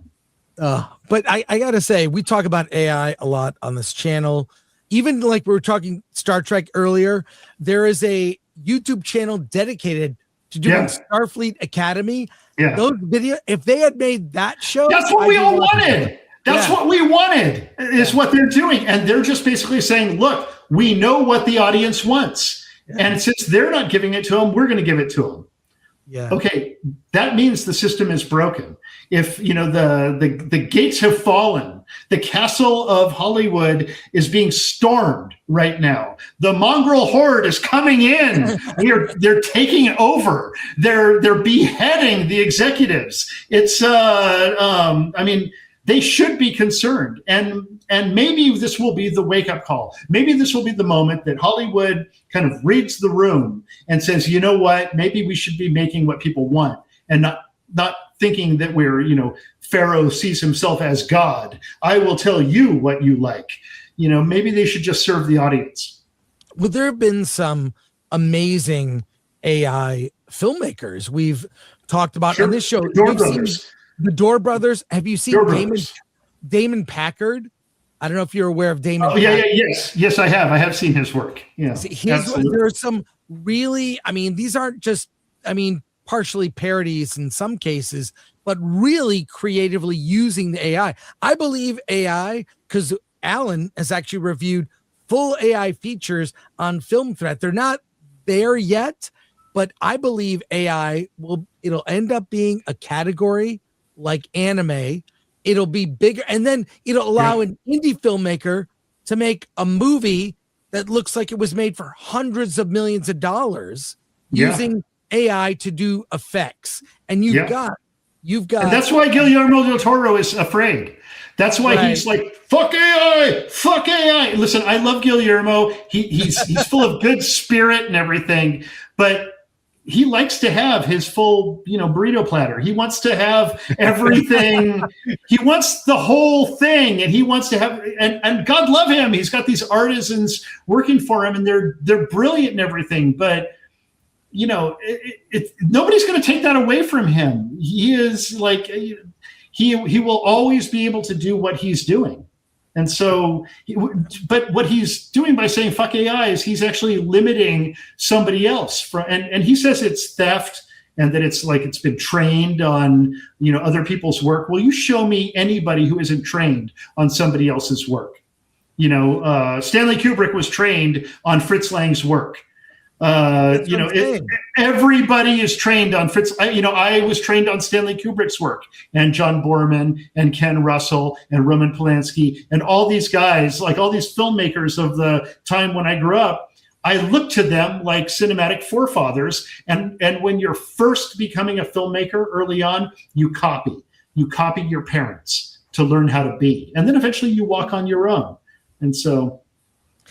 But I gotta say, we talk about AI a lot on this channel. Even like we were talking Star Trek earlier, there is a YouTube channel dedicated to doing Starfleet Academy. Yeah. Those videos, if they had made that show, that's what we all wanted. That's what we wanted, is what they're doing. And they're just basically saying, look, we know what the audience wants. Yeah. And since they're not giving it to them, we're going to give it to them. Yeah. Okay, that means the system is broken. If the gates have fallen, the castle of Hollywood is being stormed right now. The mongrel horde is coming in. They're taking it over. They're beheading the executives. It's they should be concerned. And maybe this will be the wake-up call. Maybe this will be the moment that Hollywood kind of reads the room and says, you know what, maybe we should be making what people want, and not thinking that we're, Pharaoh sees himself as God. I will tell you what you like. Maybe they should just serve the audience. Well, there have been some amazing AI filmmakers we've talked about on this show. The Door Brothers. Have you seen Damon Packard? I don't know if you're aware of Damon. Oh, yes, I have. I have seen his work. Yeah, there are some really. These aren't just. Partially parodies in some cases, but really creatively using the AI. I believe AI, because Alan has actually reviewed full AI features on Film Threat. They're not there yet, but I believe AI it'll end up being a category like anime. It'll be bigger, and then it'll allow an indie filmmaker to make a movie that looks like it was made for hundreds of millions of dollars using AI to do effects. And you've got and that's why Guillermo del Toro is afraid. That's why he's like, fuck AI. Listen, I love Guillermo. He's full of good spirit and everything, but he likes to have his full, burrito platter. He wants to have everything. He wants the whole thing, and he wants to have, and God love him. He's got these artisans working for him, and they're brilliant and everything, but nobody's going to take that away from him. He is like, he will always be able to do what he's doing. And so, but what he's doing by saying fuck AI is he's actually limiting somebody else and he says it's theft and that it's like it's been trained on, other people's work. Well, you show me anybody who isn't trained on somebody else's work. Stanley Kubrick was trained on Fritz Lang's work. Everybody is trained on Fritz. I was trained on Stanley Kubrick's work, and John Borman and Ken Russell and Roman Polanski and all these guys, like all these filmmakers of the time when I grew up. I look to them like cinematic forefathers. And when you're first becoming a filmmaker early on, you copy your parents to learn how to be. And then eventually you walk on your own. And so,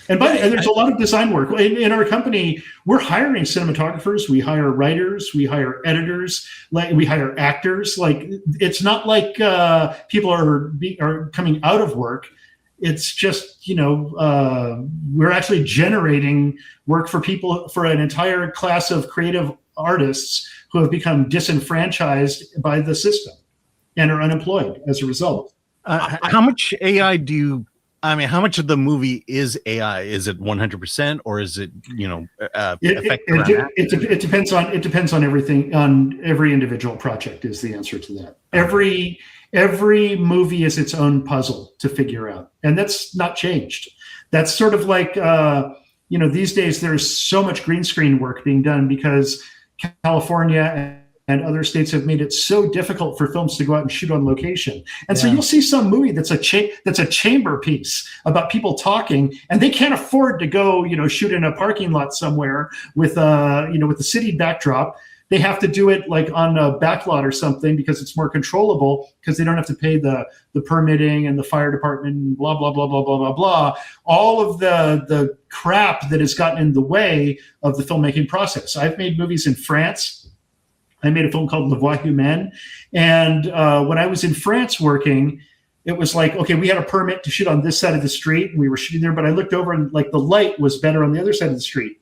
and there's a lot of design work. In our company, we're hiring cinematographers, we hire writers, we hire editors, we hire actors. Like, it's not like people are coming out of work. It's just, we're actually generating work for people, for an entire class of creative artists who have become disenfranchised by the system and are unemployed as a result. How much AI how much of the movie is AI? Is it 100%, or is it, it depends on everything, on every individual project is the answer to that. Every movie is its own puzzle to figure out, and that's not changed. That's sort of like, these days there's so much green screen work being done because California and other states have made it so difficult for films to go out and shoot on location. And so you'll see some movie that's a chamber piece about people talking, and they can't afford to go, shoot in a parking lot somewhere with with the city backdrop. They have to do it like on a backlot or something because it's more controllable, because they don't have to pay the permitting and the fire department and blah, blah, blah, blah, blah, blah, blah. All of the crap that has gotten in the way of the filmmaking process. I've made movies in France. I made a film called Le Voix Humaine. And when I was in France working, it was like, okay, we had a permit to shoot on this side of the street, and we were shooting there, but I looked over and like the light was better on the other side of the street.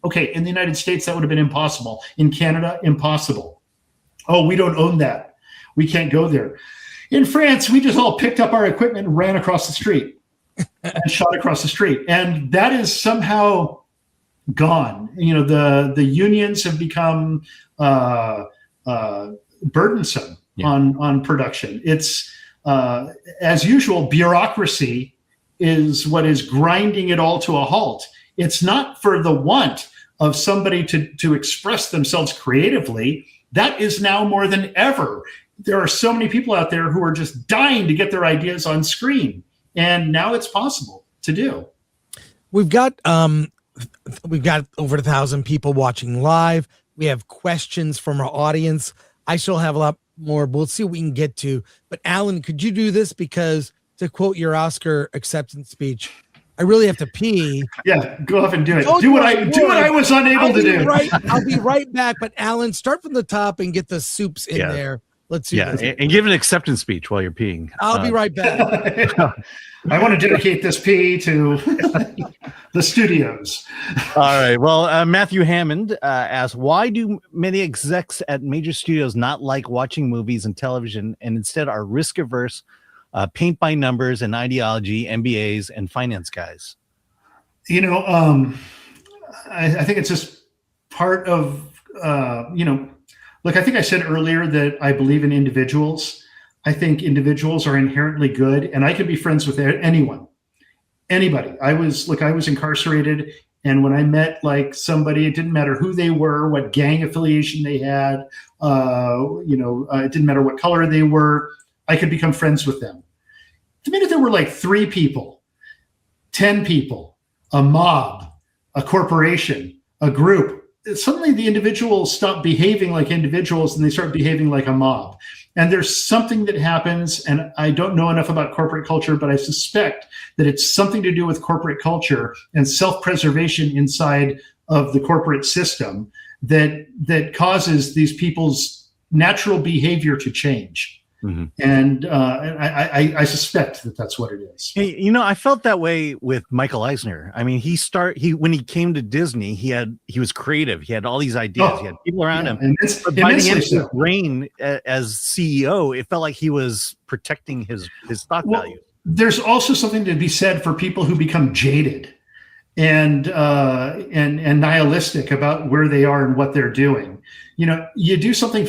Okay, in the United States, that would have been impossible. In Canada, impossible. Oh, we don't own that. We can't go there. In France, we just all picked up our equipment and ran across the street and shot across the street. And that is somehow gone. The unions have become burdensome on production. It's as usual, bureaucracy is what is grinding it all to a halt. It's not for the want of somebody to express themselves creatively. That is now more than ever. There are so many people out there who are just dying to get their ideas on screen, and now it's possible to do. We've got over 1,000 people watching live. We have questions from our audience. I still have a lot more, but we'll see what we can get to. But Alan, could you do this? Because to quote your Oscar acceptance speech, I really have to pee. Yeah, go off and do it. Do what I was unable to do. I'll be right back. But Alan, start from the top and get the soups in there. Let's do this. And give an acceptance speech while you're peeing. I'll be right back. I want to dedicate this pee to the studios. All right. Well, Matthew Hammond asked, why do many execs at major studios not like watching movies and television, and instead are risk averse, paint by numbers and ideology, MBAs and finance guys? I think it's just part of, look, I think I said earlier that I believe in individuals. I think individuals are inherently good, and I can be friends with anybody. I was incarcerated, and when I met like somebody, it didn't matter who they were, what gang affiliation they had, it didn't matter what color they were. I could become friends with them. The minute there were like 3 people, 10 people, a mob, a corporation, a group, suddenly the individuals stop behaving like individuals and they start behaving like a mob. And there's something that happens, and I don't know enough about corporate culture, but I suspect that it's something to do with corporate culture and self-preservation inside of the corporate system that causes these people's natural behavior to change. Mm-hmm. And I suspect that that's what it is. Hey, I felt that way with Michael Eisner. I mean, when he came to Disney, he was creative. He had all these ideas. He had people around him. And by the end of his reign as CEO, it felt like he was protecting his stock value. There's also something to be said for people who become jaded and nihilistic about where they are and what they're doing. You do something.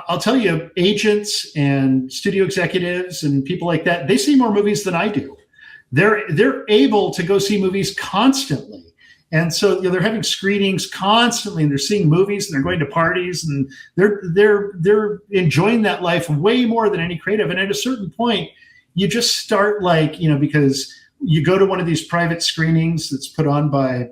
I'll tell you, agents and studio executives and people like that, they see more movies than I do. They're able to go see movies constantly. And so they're having screenings constantly, and they're seeing movies, and they're going to parties, and they're enjoying that life way more than any creative. And at a certain point, you just start because you go to one of these private screenings that's put on by,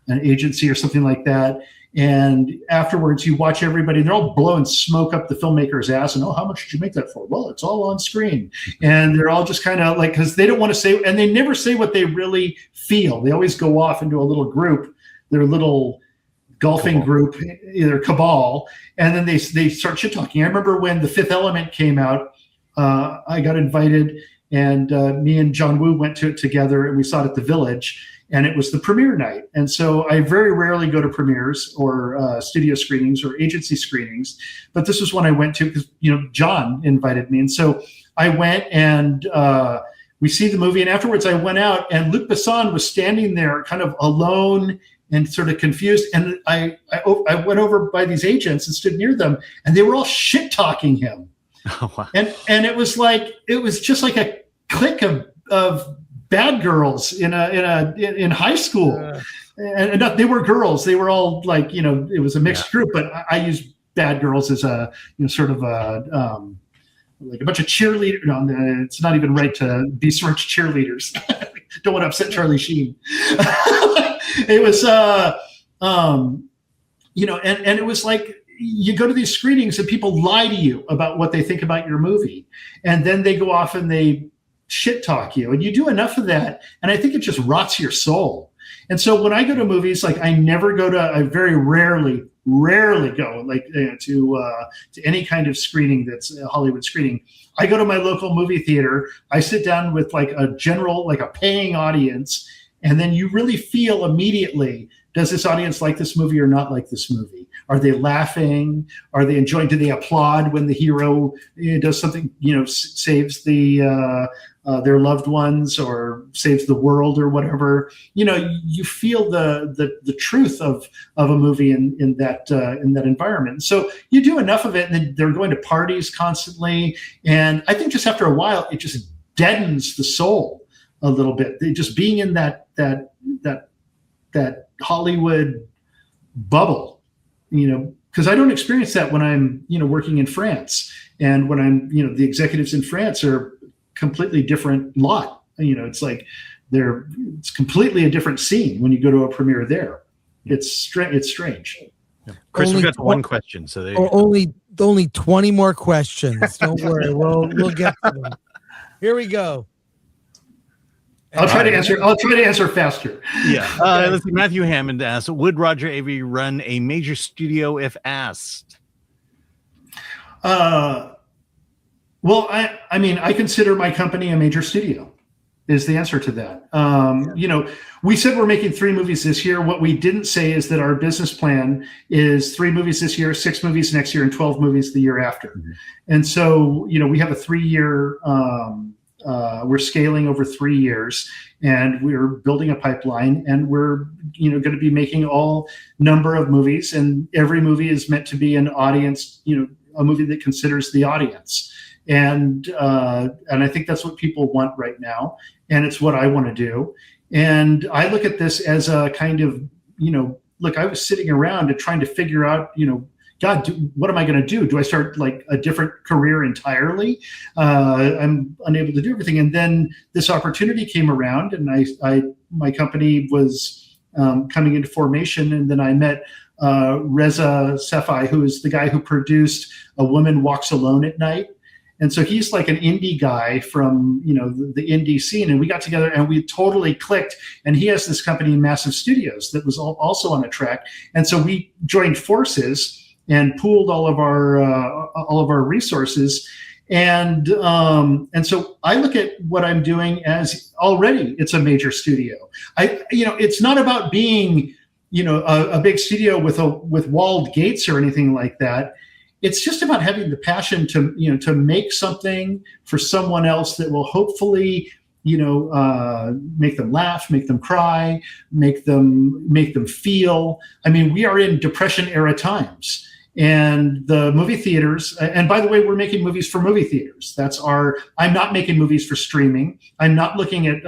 an agency or something like that. And afterwards you watch everybody, they're all blowing smoke up the filmmaker's ass and, oh, how much did you make that for? Well, it's all on screen. And they're all just kind of like, because they don't want to say, and they never say what they really feel. They always go off into a little group, their little golfing group, either cabal, and then they start shit talking. I remember when The Fifth Element came out, I got invited, and me and John Woo went to it together, and we saw it at the Village, and it was the premiere night. And so I very rarely go to premieres or studio screenings or agency screenings, but this was one I went to because John invited me, and so I went, and we see the movie, and afterwards I went out, and Luc Besson was standing there, kind of alone and sort of confused. And I went over by these agents and stood near them, and they were all shit talking him. Oh, wow. And it was just like a clique of bad girls in high school. And not, they were girls. They were all like, it was a mixed group, but I use bad girls as a, sort of a, like a bunch of cheerleaders. No, it's not even right to be sort of cheerleaders. Don't want to upset Charlie Sheen. It was, and it was like, you go to these screenings and people lie to you about what they think about your movie. And then they go off and they shit talk you. And you do enough of that, and I think it just rots your soul. And so when I go to movies, like I very rarely go to any kind of screening that's a Hollywood screening. I go to my local movie theater. I sit down with like a paying audience, and then you really feel immediately, does this audience like this movie or not like this movie? Are they laughing? Are they enjoying? Do they applaud when the hero does something, saves their loved ones or saves the world or whatever? You feel the truth of a movie in that environment. So you do enough of it, and then they're going to parties constantly. And I think just after a while, it just deadens the soul a little bit. Just being in that Hollywood bubble, because I don't experience that when I'm, working in France, and when I'm, the executives in France are completely different lot. It's like it's completely a different scene when you go to a premiere there. It's strange. Yeah. Chris, we got one question, so only 20 more questions. Don't worry, we'll get to them. Here we go. I'll try to answer faster. Yeah. Let's see. Matthew Hammond asks, would Roger Avary run a major studio if asked? Well, I consider my company a major studio, is the answer to that. We said we're making 3 movies this year. What we didn't say is that our business plan is 3 movies this year, 6 movies next year, and 12 movies the year after. Mm-hmm. And so, we have a 3-year, we're scaling over 3 years, and we're building a pipeline, and we're going to be making all number of movies, and every movie is meant to be an audience, a movie that considers the audience. And I think that's what people want right now, and it's what I want to do. And I look at this as a kind of, look, I was sitting around and trying to figure out, God, what am I going to do? Do I start like a different career entirely? I'm unable to do everything. And then this opportunity came around, and my company was coming into formation. And then I met Reza Sefai, who is the guy who produced A Woman Walks Alone at Night. And so he's like an indie guy from, the indie scene. And we got together and we totally clicked. And he has this company, Massive Studios, that was also on a track. And so we joined forces and pooled all of our resources. And so I look at what I'm doing as already it's a major studio. It's not about being, a big studio with walled gates or anything like that. It's just about having the passion to make something for someone else that will hopefully, make them laugh, make them cry, make them feel. We are in Depression era times, and the movie theaters. And by the way, we're making movies for movie theaters. I'm not making movies for streaming. I'm not looking at.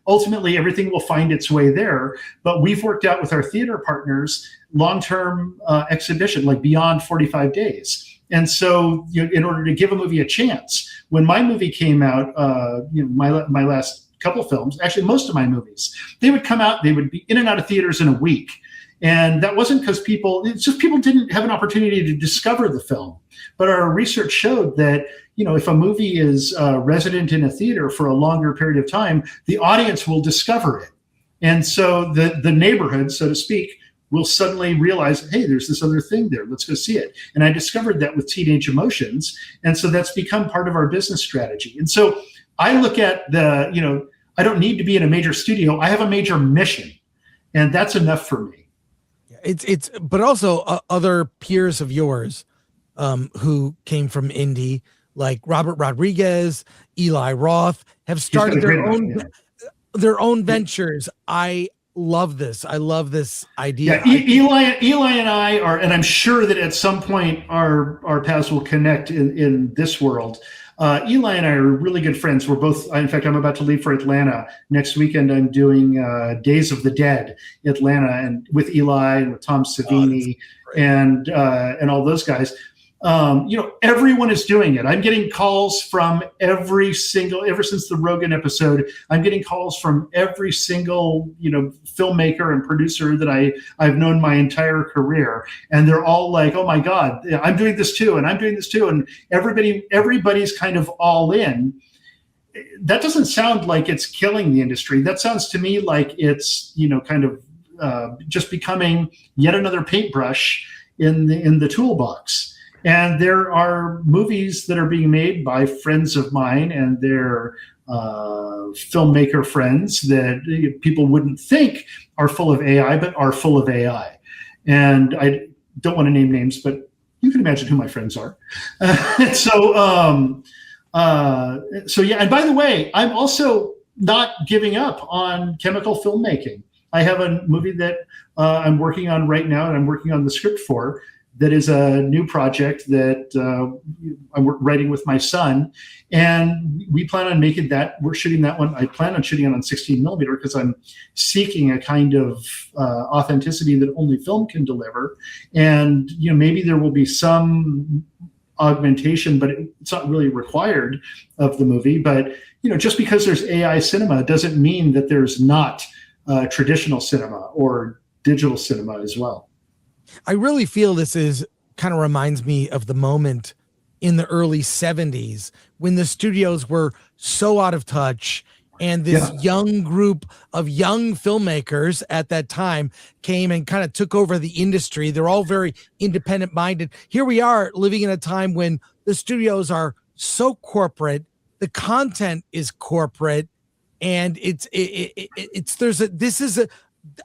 Ultimately, everything will find its way there. But we've worked out with our theater partners long-term exhibition, like beyond 45 days. And so, in order to give a movie a chance, when my movie came out, my last couple films, actually most of my movies, they would come out, they would be in and out of theaters in a week. And that wasn't because it's just people didn't have an opportunity to discover the film. But our research showed that, if a movie is resident in a theater for a longer period of time, the audience will discover it. And so the neighborhood, so to speak, will suddenly realize, hey, there's this other thing there. Let's go see it. And I discovered that with Teenage Emotions. And so that's become part of our business strategy. And so I look at I don't need to be in a major studio. I have a major mission. And that's enough for me. But also other peers of yours who came from indie, like Robert Rodriguez, Eli Roth, have started their own ventures. I love this. I love this idea. Yeah, Eli and I are, and I'm sure that at some point our paths will connect in this world. Eli and I are really good friends. We're both, in fact, I'm about to leave for Atlanta next weekend. I'm doing Days of the Dead, Atlanta, and with Eli and with Tom Savini and all those guys. Everyone is doing it. I'm getting calls from ever since the Rogan episode, I'm getting calls from every single, filmmaker and producer that I've known my entire career. And they're all like, oh my God, I'm doing this too. And I'm doing this too. And everybody's kind of all in. That doesn't sound like it's killing the industry. That sounds to me like it's, kind of just becoming yet another paintbrush in the toolbox. And there are movies that are being made by friends of mine and their filmmaker friends that people wouldn't think are full of AI, but are full of AI. And I don't want to name names, but you can imagine who my friends are. So yeah. And by the way, I'm also not giving up on chemical filmmaking. I have a movie that I'm working on right now, and I'm working on the script for. That is a new project that I'm writing with my son, and we plan on making that. We're shooting that one. I plan on shooting it on 16 millimeter because I'm seeking a kind of authenticity that only film can deliver. And maybe there will be some augmentation, but it's not really required of the movie. But just because there's AI cinema doesn't mean that there's not traditional cinema or digital cinema as well. I really feel this kind of reminds me of the moment in the early 70s when the studios were so out of touch, and this young group of young filmmakers at that time came and kind of took over the industry. They're all very independent minded. Here we are living in a time when the studios are so corporate, the content is corporate, and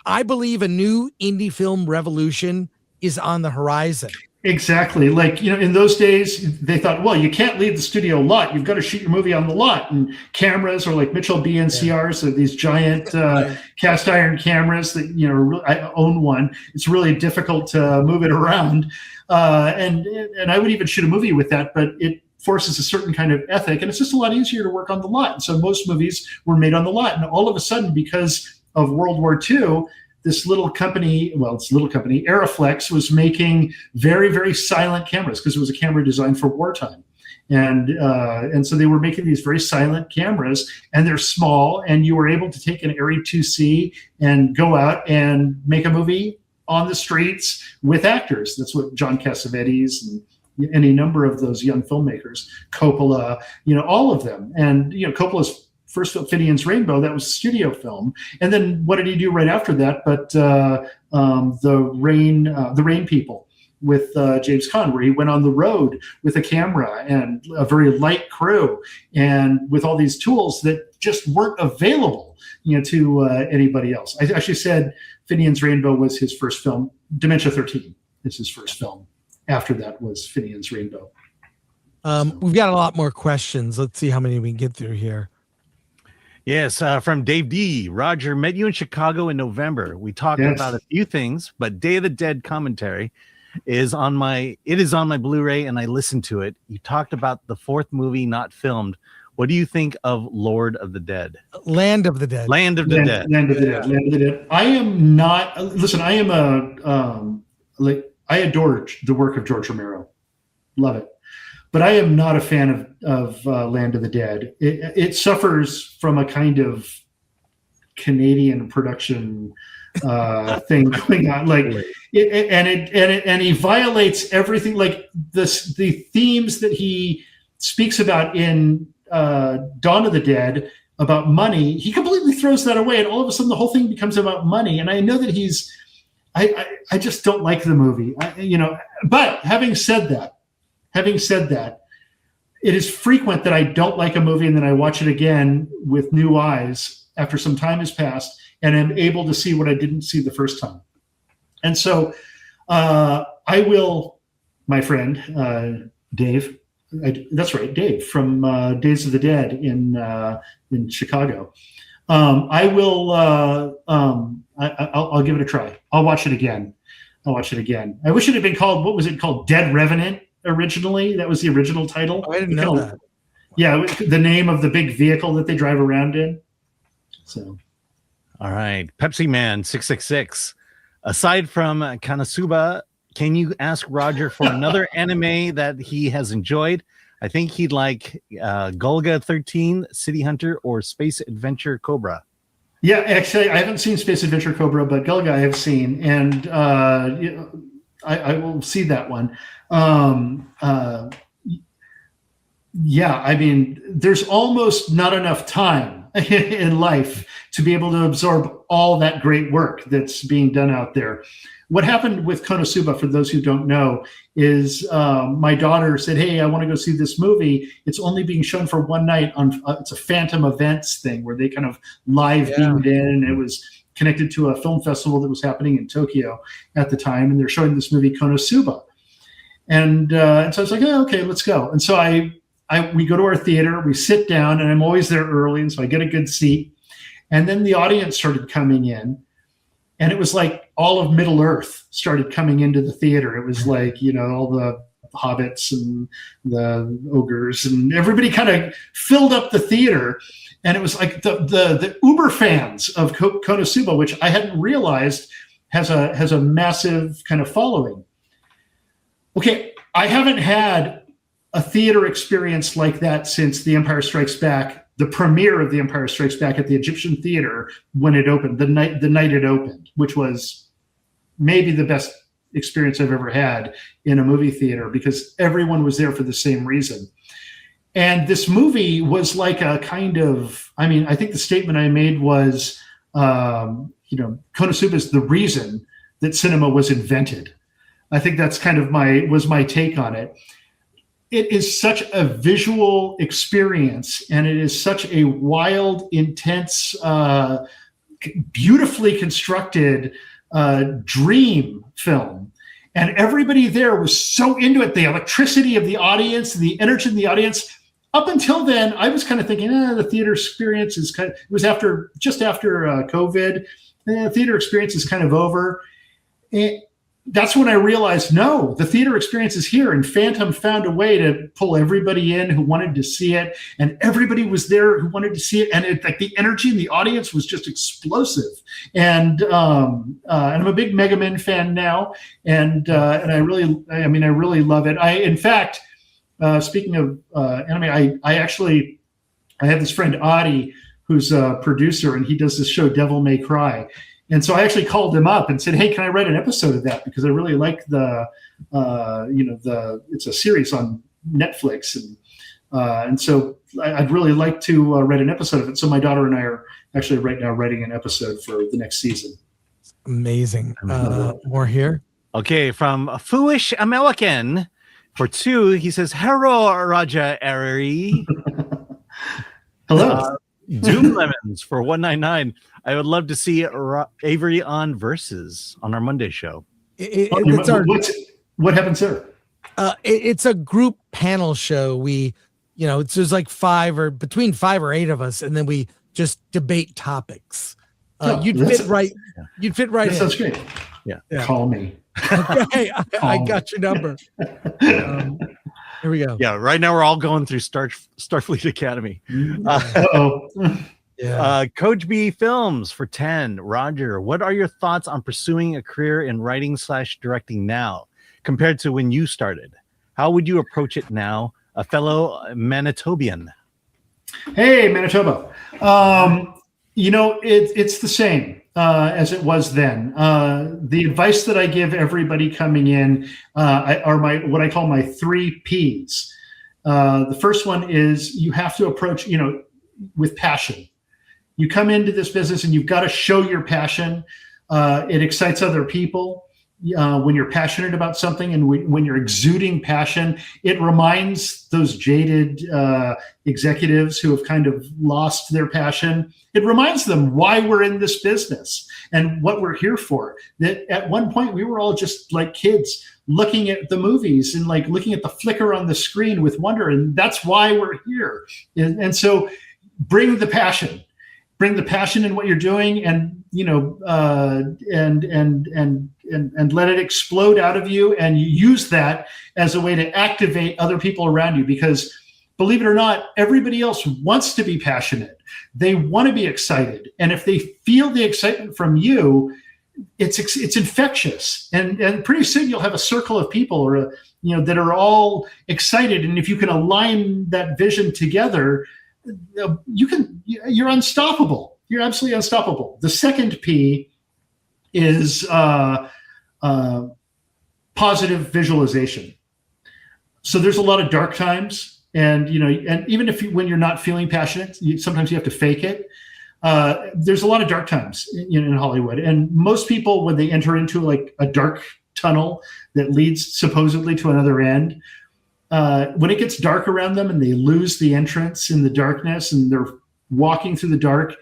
I believe a new indie film revolution is on the horizon. Exactly. Like, in those days, they thought, well, you can't leave the studio lot. You've got to shoot your movie on the lot. And cameras are like Mitchell BNCRs, so these giant cast iron cameras that, I own one. It's really difficult to move it around. And I would even shoot a movie with that, but it forces a certain kind of ethic. And it's just a lot easier to work on the lot. And so most movies were made on the lot. And all of a sudden, because of World War II, this little company, Aeroflex, was making very, very silent cameras because it was a camera designed for wartime. And so they were making these very silent cameras, and they're small, and you were able to take an Arri 2C and go out and make a movie on the streets with actors. That's what John Cassavetes and any number of those young filmmakers, Coppola, all of them. And, Coppola's first film, Finian's Rainbow, that was studio film. And then what did he do right after that? But the Rain People with James Caan, where he went on the road with a camera and a very light crew and with all these tools that just weren't available, to anybody else. I actually said Finian's Rainbow was his first film. Dementia 13 is his first film. After that was Finian's Rainbow. We've got a lot more questions. Let's see how many we can get through here. Yes, from Dave D. Roger, met you in Chicago in November. We talked about a few things, but Day of the Dead commentary is on my Blu-ray, and I listened to it. You talked about the fourth movie not filmed. What do you think of Lord of the Dead? Land of the Dead. Land of the Dead. Land of the Dead. Land of the Dead. I am not. Listen, I am I adore the work of George Romero. Love it. but I am not a fan of Land of the Dead. It suffers from a kind of Canadian production thing going on, like and he violates everything, like the themes that he speaks about in Dawn of the Dead about money. He completely throws that away, and all of a sudden the whole thing becomes about money. And I know that I just don't like the movie, but having said that, it is frequent that I don't like a movie and then I watch it again with new eyes after some time has passed and am able to see what I didn't see the first time. And so I will, my friend, Dave, that's right, Dave from Days of the Dead in Chicago. I'll give it a try. I'll watch it again. I wish it had been called, what was it called? Dead Revenant originally? That was the original title. Oh, I didn't know that. Yeah, the name of the big vehicle that they drive around in. So, all right, Pepsi Man 666. Aside from Konosuba, can you ask Roger for another anime that he has enjoyed? I think he'd like Golga 13, City Hunter, or Space Adventure Cobra. Yeah, actually, I haven't seen Space Adventure Cobra, but Golga I have seen, and I will see that one. Yeah, I mean, there's almost not enough time in life to be able to absorb all that great work that's being done out there. What happened with Konosuba, for those who don't know, is my daughter said, "Hey, I want to go see this movie. It's only being shown for one night on it's a Phantom Events thing where they kind of live beamed in. It was connected to a film festival that was happening in Tokyo at the time, and they're showing this movie Konosuba." And so I was like, "Oh, okay, let's go." And so we go to our theater, we sit down, and I'm always there early, and so I get a good seat. And then the audience started coming in, and it was like all of Middle Earth started coming into the theater. It was like, all the hobbits and the ogres, and everybody kind of filled up the theater. And it was like the uber fans of Konosuba, which I hadn't realized has a massive kind of following. Okay, I haven't had a theater experience like that since The Empire Strikes Back, the premiere of The Empire Strikes Back at the Egyptian Theater when it opened, the night it opened, which was maybe the best experience I've ever had in a movie theater because everyone was there for the same reason. And this movie was like a kind of, I think the statement I made was, Konosuba is the reason that cinema was invented. I think that's kind of was my take on it. It is such a visual experience, and it is such a wild, intense, beautifully constructed dream film. And everybody there was so into it. The electricity of the audience, the energy of the audience. Up until then, I was kind of thinking, the theater experience is it was just after COVID. The theater experience is kind of over. That's when I realized, no, the theater experience is here. And Phantom found a way to pull everybody in who wanted to see it. And everybody was there who wanted to see it. And the energy in the audience was just explosive. And I'm a big Mega Man fan now. And I really love it. In fact, speaking of anime, I have this friend, Adi, who's a producer, and he does this show, Devil May Cry. And so I actually called him up and said, "Hey, can I write an episode of that? Because I really like it's a series on Netflix, and so I'd really like to write an episode of it." So my daughter and I are actually right now writing an episode for the next season. Amazing. More here. Okay, from Fooish American for 2, he says, "Hello, Raja Avary." Hello. Doom Lemons for 199. I would love to see Avary on Versus on our Monday show. What happens there? It's a group panel show. There's like between 5 or 8 of us, and then we just debate topics. You'd fit right. That sounds great. Yeah. Call me. Okay, I got your number. Here we go. Yeah, right now we're all going through Starfleet Academy. Coach B Films for 10. Roger, what are your thoughts on pursuing a career in writing / directing now compared to when you started? How would you approach it now? a fellow Manitobian. Hey, Manitoba. It's the same as it was then. The advice that I give everybody coming in are what I call my 3 Ps. The first one is you have to approach, with passion. You come into this business and you've got to show your passion. It excites other people. When you're passionate about something and when you're exuding passion, it reminds those jaded executives who have kind of lost their passion. It reminds them why we're in this business and what we're here for. That at one point we were all just like kids looking at the movies and like looking at the flicker on the screen with wonder, and that's why we're here. And so bring the passion in what you're doing, and and let it explode out of you, and you use that as a way to activate other people around you, because believe it or not, everybody else wants to be passionate. They want to be excited, and if they feel the excitement from you, it's infectious, and pretty soon you'll have a circle of people that are all excited, and if you can align that vision together, you're unstoppable. You're absolutely unstoppable. The second P is positive visualization. So there's a lot of dark times, and even when you're not feeling passionate, sometimes you have to fake it. There's a lot of dark times in Hollywood, and most people, when they enter into like a dark tunnel that leads supposedly to another end, when it gets dark around them and they lose the entrance in the darkness and they're walking through the dark,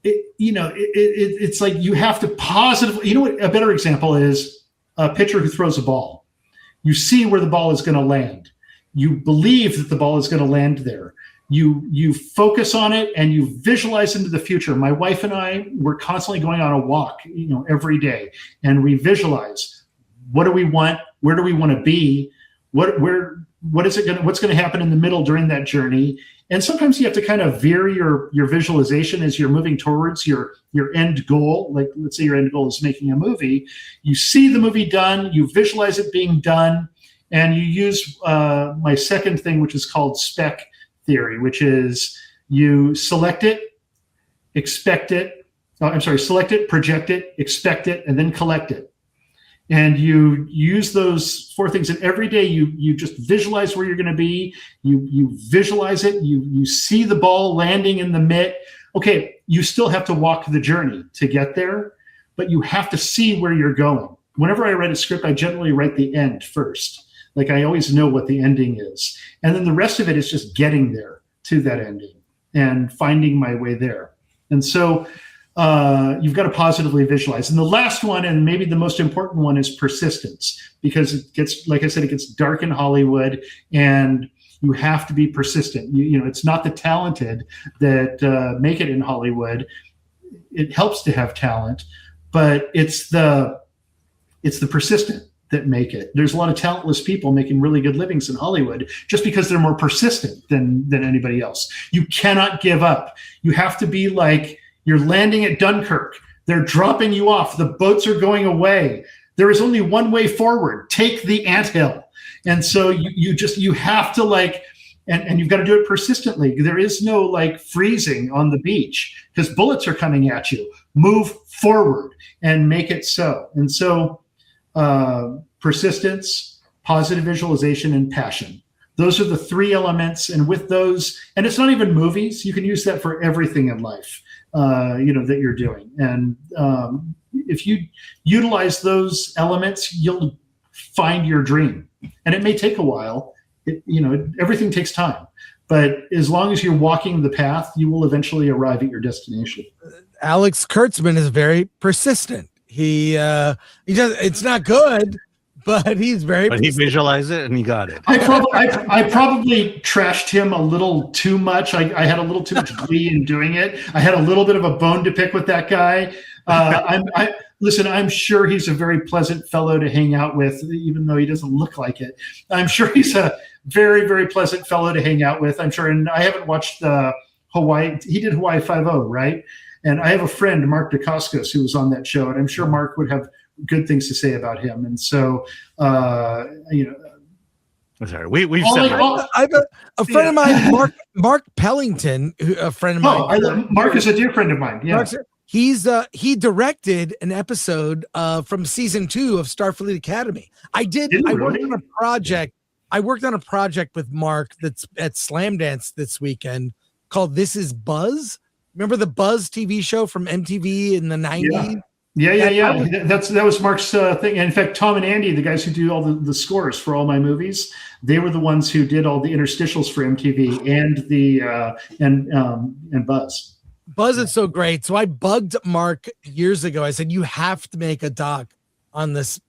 it's like you have to positively, what a better example is a pitcher who throws a ball. You see where the ball is going to land. You believe that the ball is going to land there. You focus on it and you visualize into the future. My wife and I, we're constantly going on a walk, every day, and we visualize, what do we want? Where do we want to be? What's going to happen in the middle during that journey? And sometimes you have to kind of veer your visualization as you're moving towards your end goal. Like, let's say your end goal is making a movie. You see the movie done, you visualize it being done, and you use my second thing, which is called spec theory, which is you select it, expect it. Select it, project it, expect it, and then collect it. And you use those 4 things, and every day you just visualize where you're going to be. You visualize it. You see the ball landing in the mitt. Okay, you still have to walk the journey to get there, but you have to see where you're going. Whenever I write a script, I generally write the end first. Like, I always know what the ending is, and then the rest of it is just getting there to that ending and finding my way there. And so you've got to positively visualize. And the last one, and maybe the most important one, is persistence, because it gets, like I said, it gets dark in Hollywood, and you have to be persistent. It's not the talented that make it in Hollywood. It helps to have talent, but it's the persistent that make it. There's a lot of talentless people making really good livings in Hollywood just because they're more persistent than anybody else. You cannot give up. You have to be like, you're landing at Dunkirk. They're dropping you off. The boats are going away. There is only one way forward. Take the anthill. And so you have to and you've got to do it persistently. There is no freezing on the beach because bullets are coming at you. Move forward and make it so. And so persistence, positive visualization, and passion. Those are the 3 elements. And with those, and it's not even movies, you can use that for everything in life. That you're doing. And if you utilize those elements, you'll find your dream. And it may take a while. Everything takes time. But as long as you're walking the path, you will eventually arrive at your destination. Alex Kurtzman is very persistent. He does. It's not good, but he's very. But he visualized it and he got it. I probably trashed him a little too much. I had a little too much glee in doing it. I had a little bit of a bone to pick with that guy. Listen, I'm sure he's a very pleasant fellow to hang out with, even though he doesn't look like it. I'm sure he's a very, very pleasant fellow to hang out with. I'm sure, and I haven't watched Hawaii. He did Hawaii 5-0, right? And I have a friend, Mark Dacascos, who was on that show, and I'm sure Mark would have good things to say about him. And so, Sorry, we've All said I- that. all- I have a friend of mine, Mark Pellington, a friend of mine. Mark is a dear friend of mine. Yeah. He directed an episode from season 2 of Starfleet Academy. I worked on a project. I worked on a project with Mark that's at Slam Dance this weekend called This Is Buzz. Remember the Buzz TV show from MTV in the 90s? Yeah. That was Mark's thing. And in fact, Tom and Andy, the guys who do all the scores for all my movies, they were the ones who did all the interstitials for MTV and the and Buzz. Buzz is so great. So I bugged Mark years ago. I said, you have to make a doc on the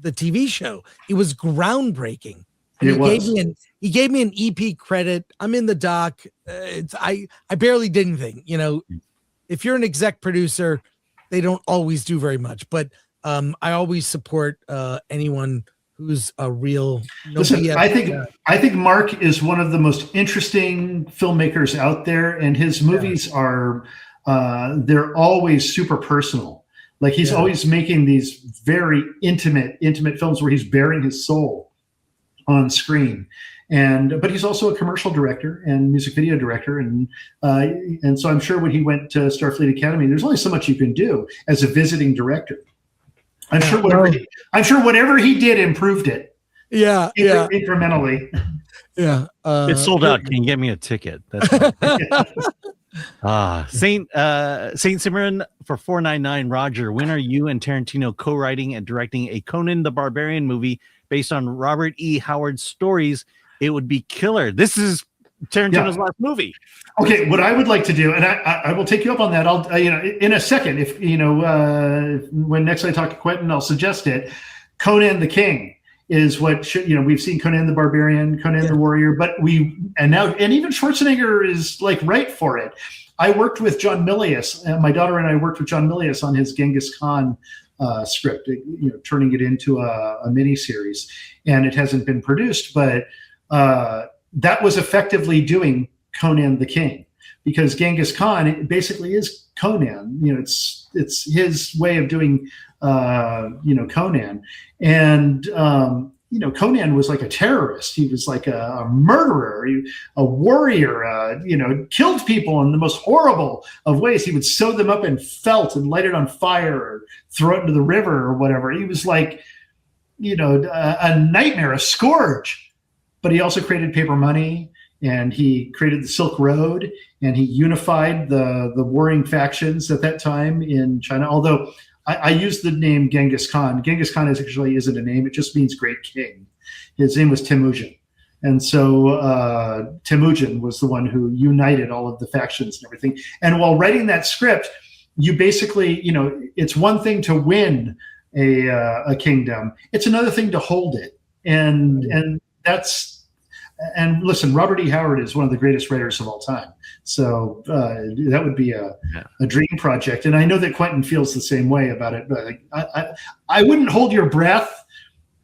TV show. It was groundbreaking. And he gave me an EP credit. I'm in the doc. I barely did anything. If you're an exec producer, they don't always do very much, but I always support anyone who's a real. Listen, I think Mark is one of the most interesting filmmakers out there, and his movies are they're always super personal. Like he's always making these very intimate films where he's bearing his soul on screen. But he's also a commercial director and music video director, and so I'm sure when he went to Starfleet Academy, there's only so much you can do as a visiting director. I'm sure whatever he did improved it. Incrementally. Yeah, it's sold out. Can you get me a ticket? That's Saint Simran for 499. Roger, when are you and Tarantino co-writing and directing a Conan the Barbarian movie based on Robert E. Howard's stories? It would be killer. This is Tarantino's last movie. Okay, what I would like to do, and I will take you up on that. I'll in a second, if when next I talk to Quentin, I'll suggest it. Conan the King is what we've seen Conan the Barbarian, Conan the Warrior, but even Schwarzenegger is like right for it. I worked with John Milius. My daughter and I worked with John Milius on his Genghis Khan script, turning it into a mini series, and it hasn't been produced, but that was effectively doing Conan the King, because Genghis Khan basically is Conan. It's his way of doing Conan, and Conan was like a terrorist. He was like a murderer, a warrior. Killed people in the most horrible of ways. He would sew them up in felt and light it on fire, or throw it into the river or whatever. He was like, a nightmare, a scourge. But he also created paper money, and he created the Silk Road, and he unified the warring factions at that time in China. Although I use the name Genghis Khan. Genghis Khan actually isn't a name. It just means great king. His name was Temujin. And so Temujin was the one who united all of the factions and everything. And while writing that script, you basically, it's one thing to win a kingdom. It's another thing to hold it. And listen, Robert E. Howard is one of the greatest writers of all time. So that would be a dream project. And I know that Quentin feels the same way about it. But I wouldn't hold your breath,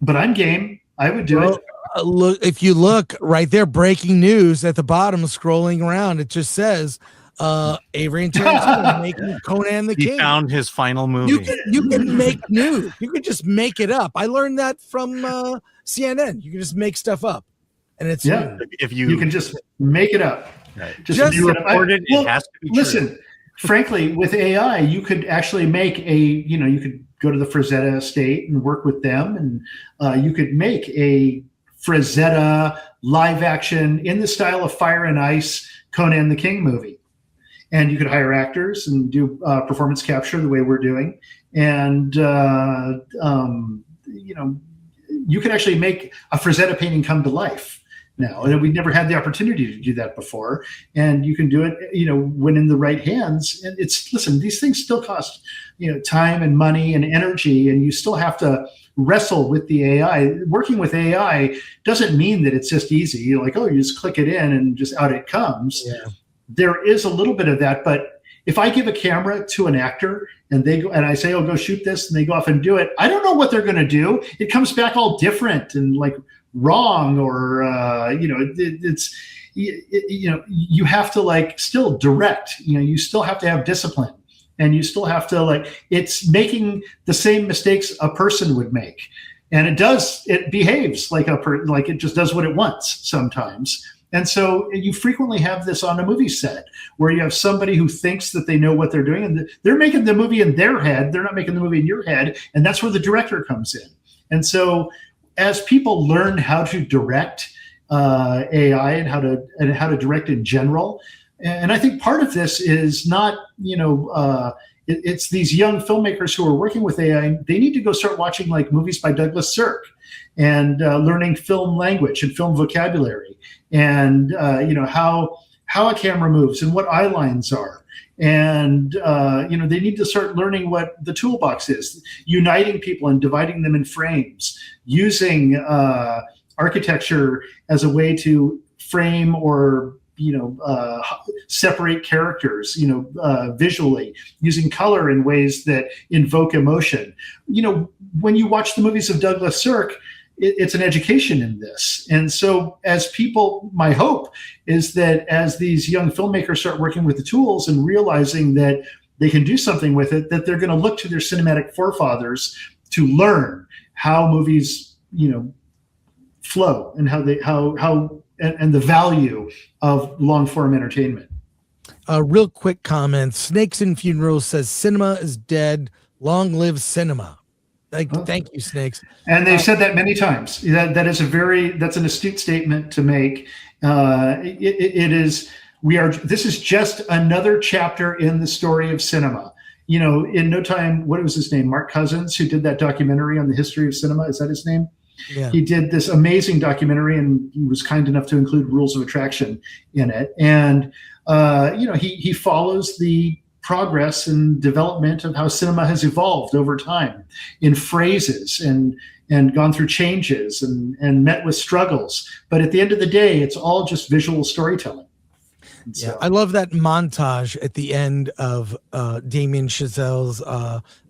but I'm game. I would do it. Look, if you look right there, breaking news at the bottom, scrolling around, it just says Avary and Tarantino making Conan the King. He found his final movie. You can make news. You can just make it up. I learned that from CNN. You can just make stuff up. And it's if you can just make it up. Right. Just support it. It has to be true. Listen, frankly, with AI, you could actually make you could go to the Frazetta estate and work with them, and you could make a Frazetta live action in the style of Fire and Ice Conan the King movie. And you could hire actors and do performance capture the way we're doing. And, you could actually make a Frazetta painting come to life now. And we've never had the opportunity to do that before. And you can do it, when in the right hands. And listen, these things still cost, time and money and energy, and you still have to wrestle with the AI. Working with AI doesn't mean that it's just easy. You're like, you just click it in and just out it comes. Yeah. There is a little bit of that, but if I give a camera to an actor and they go and I say, go shoot this, and they go off and do it, I don't know what they're going to do. It comes back all different and like wrong, or you have to still direct. You still have to have discipline, and you still have to it's making the same mistakes a person would make. and it behaves like like it just does what it wants sometimes. And so you frequently have this on a movie set where you have somebody who thinks that they know what they're doing, and they're making the movie in their head. They're not making the movie in your head. And that's where the director comes in. And so as people learn how to direct AI and how to direct in general, and I think part of this is not, it's these young filmmakers who are working with AI. They need to go start watching like movies by Douglas Sirk and learning film language and film vocabulary, and how a camera moves and what eye lines are. And they need to start learning what the toolbox is, uniting people and dividing them in frames, using architecture as a way to frame or separate characters, visually, using color in ways that invoke emotion. When you watch the movies of Douglas Sirk, it's an education in this. And so as people, my hope is that as these young filmmakers start working with the tools and realizing that they can do something with it, that they're going to look to their cinematic forefathers to learn how movies, flow and and the value of long form entertainment. Real quick comment. Snakes and Funerals says cinema is dead. Long live cinema. Thank you, Snakes. And they've said that many times. That's an astute statement to make. This is just another chapter in the story of cinema. In no time, what was his name? Mark Cousins, who did that documentary on the history of cinema. Is that his name? Yeah. He did this amazing documentary, and he was kind enough to include Rules of Attraction in it. And he follows the progress and development of how cinema has evolved over time in phrases and gone through changes and met with struggles. But at the end of the day, it's all just visual storytelling. Yeah, I love that montage at the end of Damien Chazelle's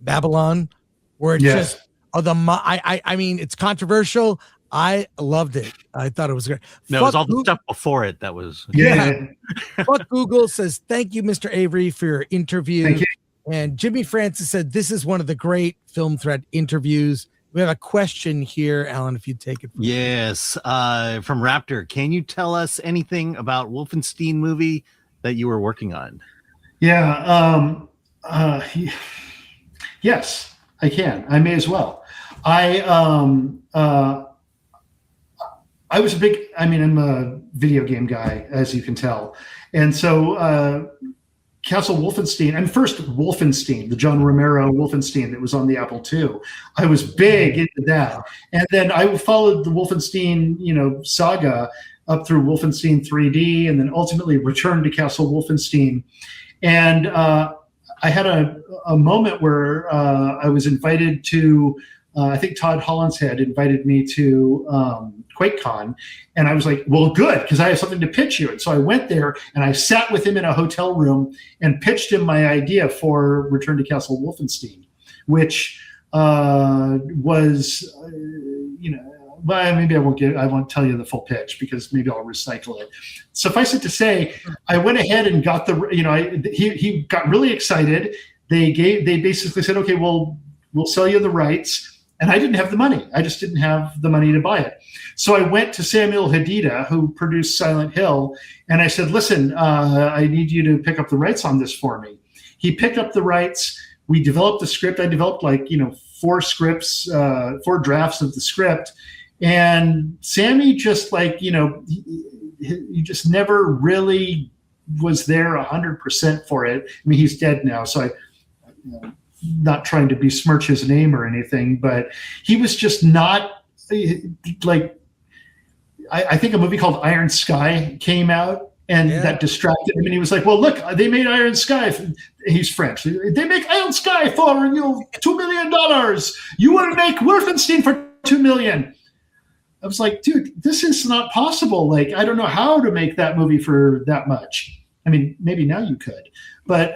Babylon, where it's just I mean, it's controversial. I loved it. I thought it was great. No, it was all the stuff before it that was. Yeah. Fuck Google says, thank you, Mr. Avary, for your interview. Thank you. And Jimmy Francis said, this is one of the great Film Thread interviews. We have a question here, Alan, if you'd take it. Yes. From Raptor. Can you tell us anything about Wolfenstein movie that you were working on? Yeah. Yes, I can. I may as well. I'm a video game guy, as you can tell. And so Castle Wolfenstein, and first Wolfenstein, the John Romero Wolfenstein that was on the Apple II. I was big into that. And then I followed the Wolfenstein, saga up through Wolfenstein 3D, and then ultimately returned to Castle Wolfenstein. And I had a moment where I was invited to, I think Todd Hollinshead invited me to QuakeCon, and I was like, well, good, because I have something to pitch you. And so I went there and I sat with him in a hotel room and pitched him my idea for Return to Castle Wolfenstein, which was, well, maybe I won't tell you the full pitch because maybe I'll recycle it. Suffice it to say, I went ahead and got he got really excited. They basically said, okay, well, we'll sell you the rights. And I didn't have the money. I just didn't have the money to buy it. So I went to Samuel Hadida, who produced Silent Hill, and I said, listen, I need you to pick up the rights on this for me. He picked up the rights. We developed the script. I developed 4 scripts, 4 drafts of the script. And Sammy just he just never really was there 100% for it. I mean, he's dead now, so not trying to besmirch his name or anything, but he was just not I think a movie called Iron Sky came out, and that distracted him. And he was like, well, look, they made Iron Sky. He's French. They make Iron Sky for $2 million. You want to make Wolfenstein for $2 million. I was like, dude, this is not possible. I don't know how to make that movie for that much. I mean, maybe now you could, but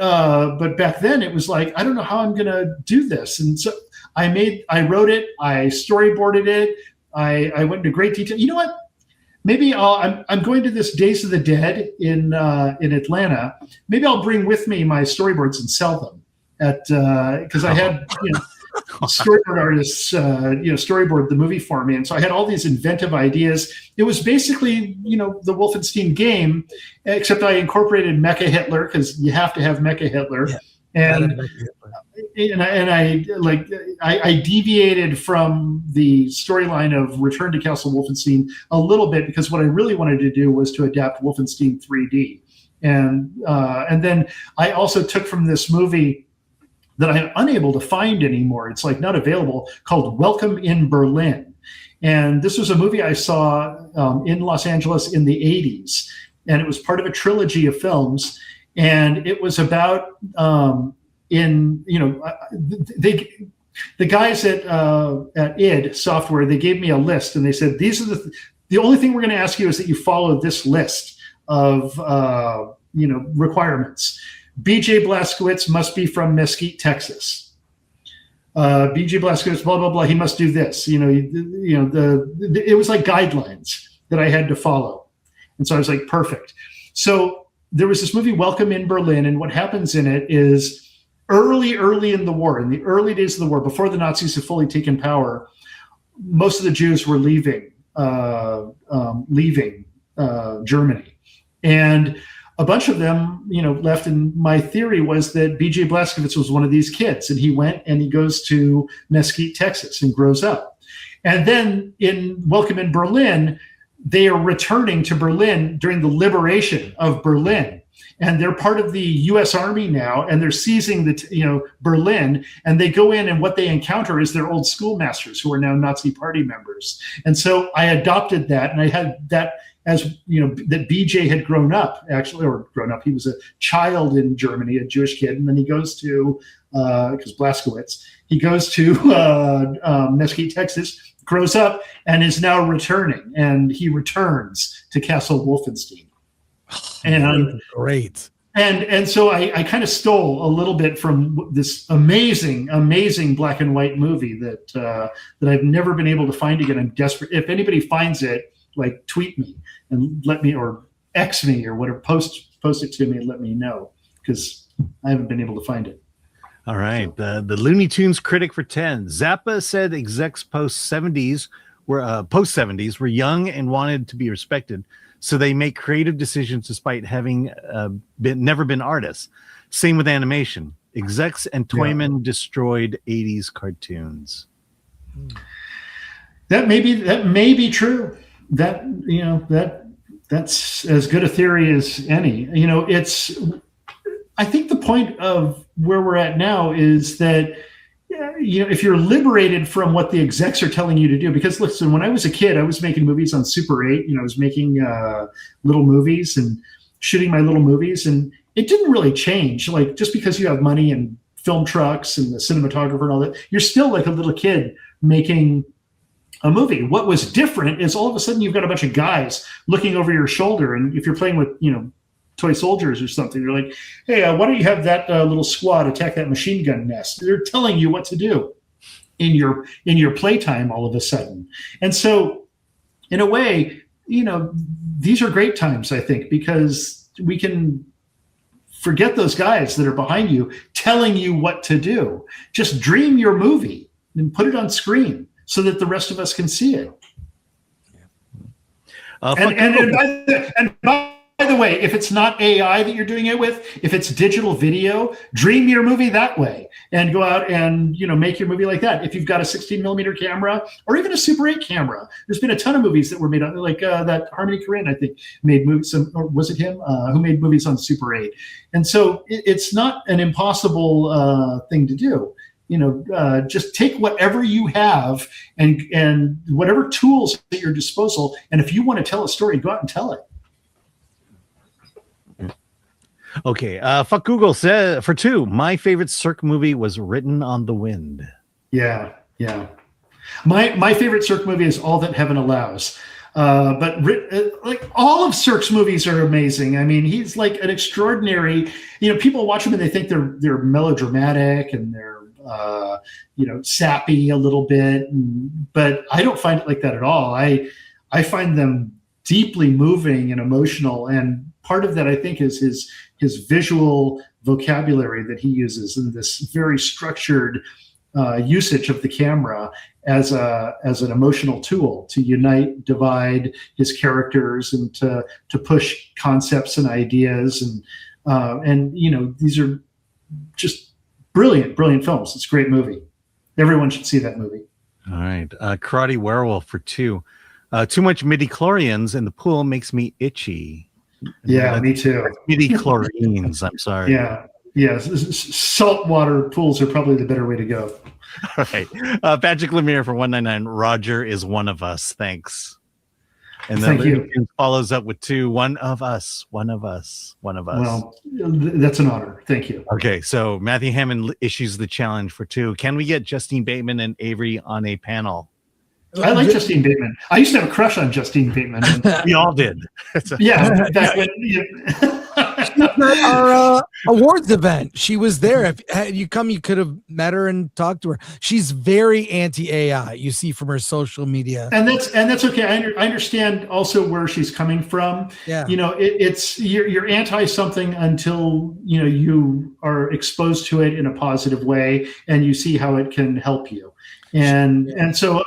back then it was like, I don't know how I'm going to do this. And so I wrote it, I storyboarded it. I went into great detail. You know what? Maybe I'm going to this Days of the Dead in Atlanta. Maybe I'll bring with me my storyboards and sell them because I had, storyboard artists, storyboard the movie for me. And so I had all these inventive ideas. It was basically, the Wolfenstein game, except I incorporated Mecha Hitler because you have to have Mecha Hitler. Yeah. I deviated from the storyline of Return to Castle Wolfenstein a little bit because what I really wanted to do was to adapt Wolfenstein 3D. And then I also took from this movie that I'm unable to find anymore. It's like not available, called Welcome in Berlin. And this was a movie I saw in Los Angeles in the 80s. And it was part of a trilogy of films. And it was about the guys at id Software, they gave me a list and they said, these are the only thing we're going to ask you is that you follow this list of requirements. BJ Blazkowicz must be from Mesquite, Texas. BJ Blazkowicz, blah blah blah. He must do this. It was like guidelines that I had to follow, and so I was like, perfect. So there was this movie, Welcome in Berlin, and what happens in it is early in the war, in the early days of the war, before the Nazis had fully taken power, most of the Jews were leaving Germany, and a bunch of them, left. And my theory was that B.J. Blazkowicz was one of these kids, and he went and he goes to Mesquite, Texas, and grows up. And then in Welcome in Berlin, they are returning to Berlin during the liberation of Berlin, and they're part of the U.S. Army now, and they're seizing Berlin, and they go in, and what they encounter is their old schoolmasters who are now Nazi Party members. And so I adopted that, and I had that as that BJ had grown up, he was a child in Germany, a Jewish kid, and then he goes to because Blazkowicz, he goes to Mesquite, Texas, grows up, and is now returning, and he returns to Castle Wolfenstein. And great. And so I kind of stole a little bit from this amazing black and white movie that I've never been able to find again. I'm desperate. If anybody finds it, like, tweet me and let me, or X me or whatever, post it to me and let me know, because I haven't been able to find it. All right. The Looney Tunes critic for 10. Zappa said execs post 70s were young and wanted to be respected, so they make creative decisions despite having never been artists. Same with animation. Execs and Toyman destroyed 80s cartoons. That may be true. That's as good a theory as any. I think the point of where we're at now is that, if you're liberated from what the execs are telling you to do, because listen, when I was a kid, I was making movies on Super 8, I was making little movies and shooting my little movies, and it didn't really change. Like, just because you have money and film trucks and the cinematographer and all that, you're still like a little kid making a movie. What was different is all of a sudden you've got a bunch of guys looking over your shoulder, and if you're playing with, toy soldiers or something, you're like, hey, why don't you have that little squad attack that machine gun nest? They're telling you what to do in your playtime all of a sudden. And so in a way, these are great times, I think, because we can forget those guys that are behind you telling you what to do. Just dream your movie and put it on screen so that the rest of us can see it. And by the way, if it's not AI that you're doing it with, if it's digital video, dream your movie that way and go out and, make your movie like that. If you've got a 16mm camera or even a Super 8 camera, there's been a ton of movies that were made on, like that Harmony Korine, I think, made movies, or was it him who made movies on Super 8? And so it's not an impossible thing to do. Just take whatever you have and whatever tools at your disposal. And if you want to tell a story, go out and tell it. Okay. Fuck Google said for 2, my favorite Cirque movie was Written on the Wind. Yeah. My favorite Cirque movie is All That Heaven Allows. But like all of Cirque's movies are amazing. I mean, he's like an extraordinary, people watch him and they think they're melodramatic and they're, sappy a little bit, but I don't find it like that at all. I find them deeply moving and emotional. And part of that, I think, is his visual vocabulary that he uses in this very structured, usage of the camera as an emotional tool to unite, divide his characters, and to push concepts and ideas, and these are just brilliant films. It's a great movie. Everyone should see that movie. All right, Karate Werewolf for 2. Too much midi-chlorians in the pool makes me itchy. Yeah, me too. Midi-chlorines. I'm sorry. Yeah. Saltwater pools are probably the better way to go. All right. Patrick Lemire for 199. Roger is one of us. Thanks. And then Thank you. Follows up with 2. One of us. Well, that's an honor. Thank you. Okay, so Matthew Hammond issues the challenge for 2. Can we get Justine Bateman and Avary on a panel? I like Justine Bateman. I used to have a crush on Justine Bateman. We all did. Yeah, back when. Our awards event, she was there. If had you come, you could have met her and talked to her. She's very anti-AI. You see from her social media, and that's okay. I understand also where she's coming from. Yeah, it's you're anti something until you are exposed to it in a positive way, and you see how it can help you. And so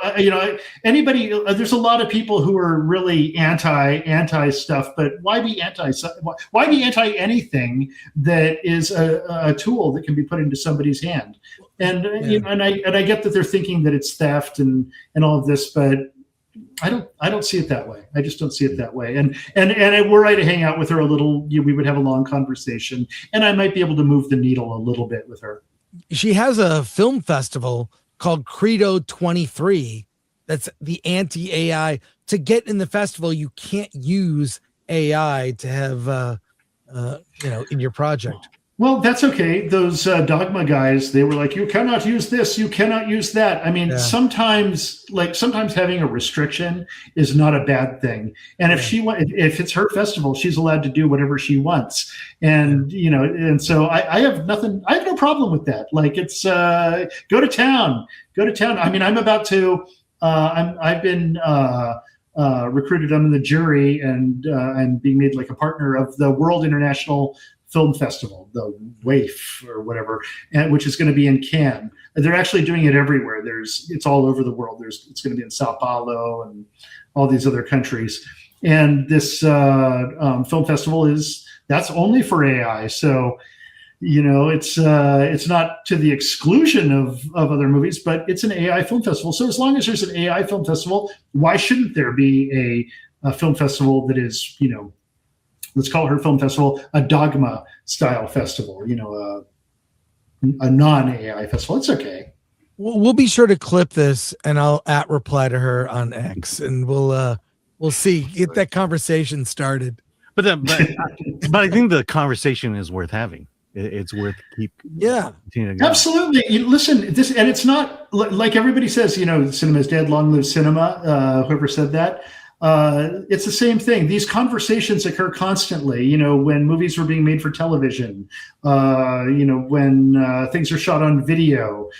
anybody, there's a lot of people who are really anti stuff, but why be anti anything that is a tool that can be put into somebody's hand? And and I get that they're thinking that it's theft and all of this, but I don't see it that way. I just don't see it that way. And were I to hang out with her a little, we would have a long conversation, and I might be able to move the needle a little bit with her. She has a film festival called Credo 23. That's the anti-AI. To get in the festival, you can't use AI to have in your project. Well, that's okay. Those Dogma guys, they were like, you cannot use this, you cannot use that. I mean, sometimes having a restriction is not a bad thing. And if it's her festival, she's allowed to do whatever she wants. And and so I have no problem with that. Like, it's go to town. I mean, I'm about to. I've been recruited. I'm in the jury, and I'm being made like a partner of the World International Film Festival, the WAIF or whatever, which is going to be in Cannes. They're actually doing it everywhere. It's all over the world. It's going to be in Sao Paulo and all these other countries. And this film festival that's only for AI. So, it's not to the exclusion of other movies, but it's an AI film festival. So as long as there's an AI film festival, why shouldn't there be a film festival that is, let's call her film festival a Dogma style festival, a non-AI festival. It's okay. We'll be sure to clip this, and I'll reply to her on X, and we'll see, get that conversation started. But I think the conversation is worth having. It's worth continuing. Absolutely. Listen, and it's not like everybody says, cinema is dead, long live cinema. Whoever said that. It's the same thing. These conversations occur constantly, when movies were being made for television, when things are shot on video,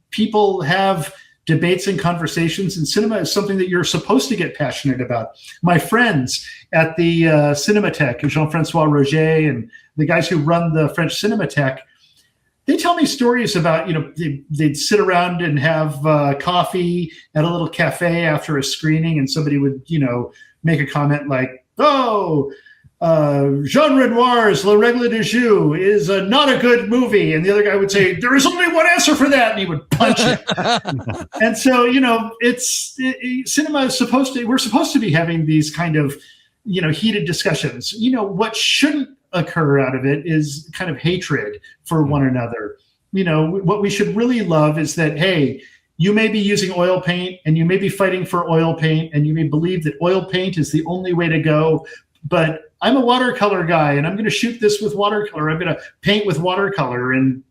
people have debates and conversations, and cinema is something that you're supposed to get passionate about. My friends at the Cinémathèque, Jean-Francois Roger and the guys who run the French Cinémathèque, they tell me stories about, they'd sit around and have coffee at a little cafe after a screening, and somebody would, make a comment like, Jean Renoir's Le Règle de Jeu is not a good movie. And the other guy would say, there is only one answer for that. And he would punch it. And so, cinema is we're supposed to be having these kind of, heated discussions. What shouldn't occur out of it is kind of hatred for one another. What we should really love is that, hey, you may be using oil paint, and you may be fighting for oil paint, and you may believe that oil paint is the only way to go, but I'm a watercolor guy, and I'm going to shoot this with watercolor. I'm going to paint with watercolor, and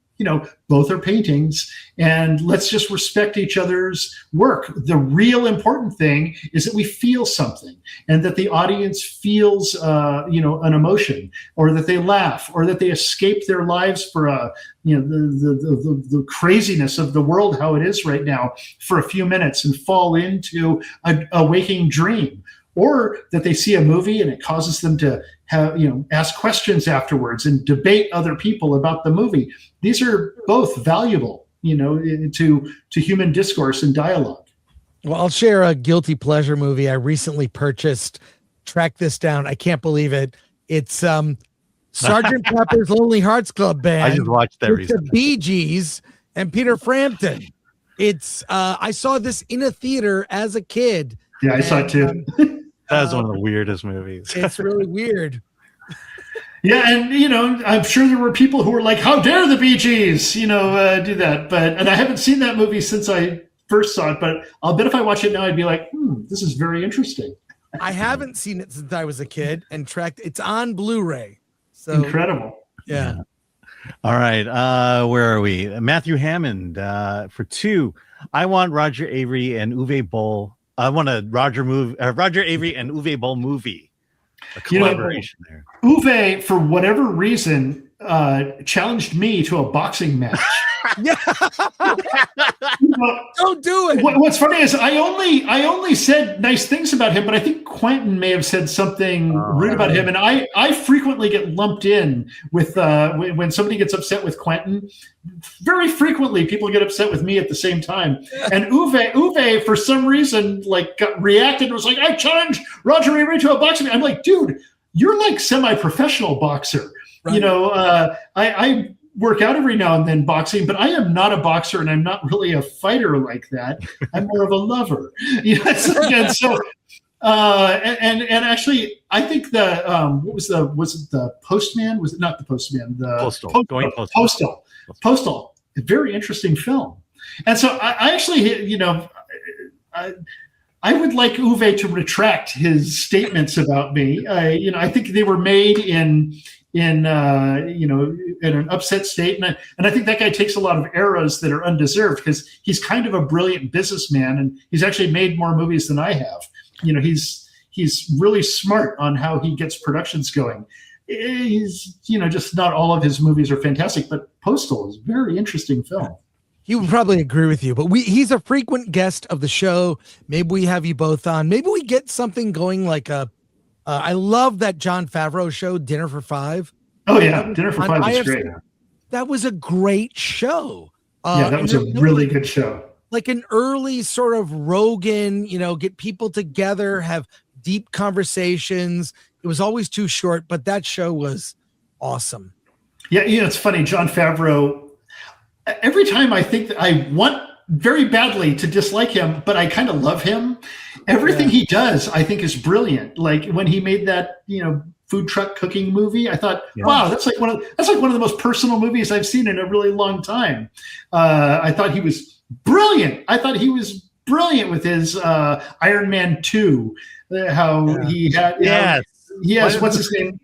both are paintings, and let's just respect each other's work. The real important thing is that we feel something, and that the audience feels, an emotion, or that they laugh, or that they escape their lives for the craziness of the world, how it is right now, for a few minutes and fall into a waking dream. Or that they see a movie and it causes them to have, ask questions afterwards and debate other people about the movie. These are both valuable to human discourse and dialogue. Well, I'll share a guilty pleasure movie I recently purchased. Track this down. I can't believe it. It's Sergeant Pepper's Lonely Hearts Club Band. I just watched that It's the recently. Bee Gees and Peter Frampton. It's I saw this in a theater as a kid. Yeah, I saw it too. That was one of the weirdest movies. It's really weird. Yeah, and I'm sure there were people who were like, "How dare the Bee Gees, do that?" And I haven't seen that movie since I first saw it, but I'll bet if I watch it now, I'd be like, "This is very interesting." I haven't seen it since I was a kid and tracked. It's on Blu-ray. So Incredible. yeah. All right. Where are we? Matthew Hammond for 2. I want Roger Avery and Uwe Boll. I want a Roger Avery and Uwe Boll movie. A collaboration there. Uwe, for whatever reason, challenged me to a boxing match. Yeah. Don't do it. What's funny is I only said nice things about him, but I think Quentin may have said something rude about him, and I frequently get lumped in with when somebody gets upset with Quentin. Very frequently, people get upset with me at the same time. And Uwe, for some reason, reacted and was like, "I challenge Roger Avery to a boxing match." I'm like, dude, you're like semi-professional boxer. Right. I work out every now and then boxing, but I am not a boxer and I'm not really a fighter like that. I'm more of a lover. And so and actually I think was it the Postman? Was it not the Postman? The Postal. Postal. A very interesting film. And so I actually, I would like Uwe to retract his statements about me. I think they were made in an upset state, and I think that guy takes a lot of arrows that are undeserved because he's kind of a brilliant businessman, and he's actually made more movies than I have. He's really smart on how he gets productions going. He's just not all of his movies are fantastic, but Postal is a very interesting film. He would probably agree with you, but he's a frequent guest of the show. Maybe we have you both on. Maybe we get something going like I love that Jon Favreau show, Dinner for Five. Oh yeah, Dinner for Five is great. That was a great show. That was a really good show. Like an early sort of Rogan, get people together, have deep conversations. It was always too short, but that show was awesome. Yeah, it's funny, Jon Favreau. Every time I think that I want very badly to dislike him, but I kind of love him. Everything he does, I think, is brilliant. Like when he made that, food truck cooking movie, I thought, wow, that's like one of the most personal movies I've seen in a really long time. I thought he was brilliant. I thought he was brilliant with his Iron Man 2. He had, what's his name?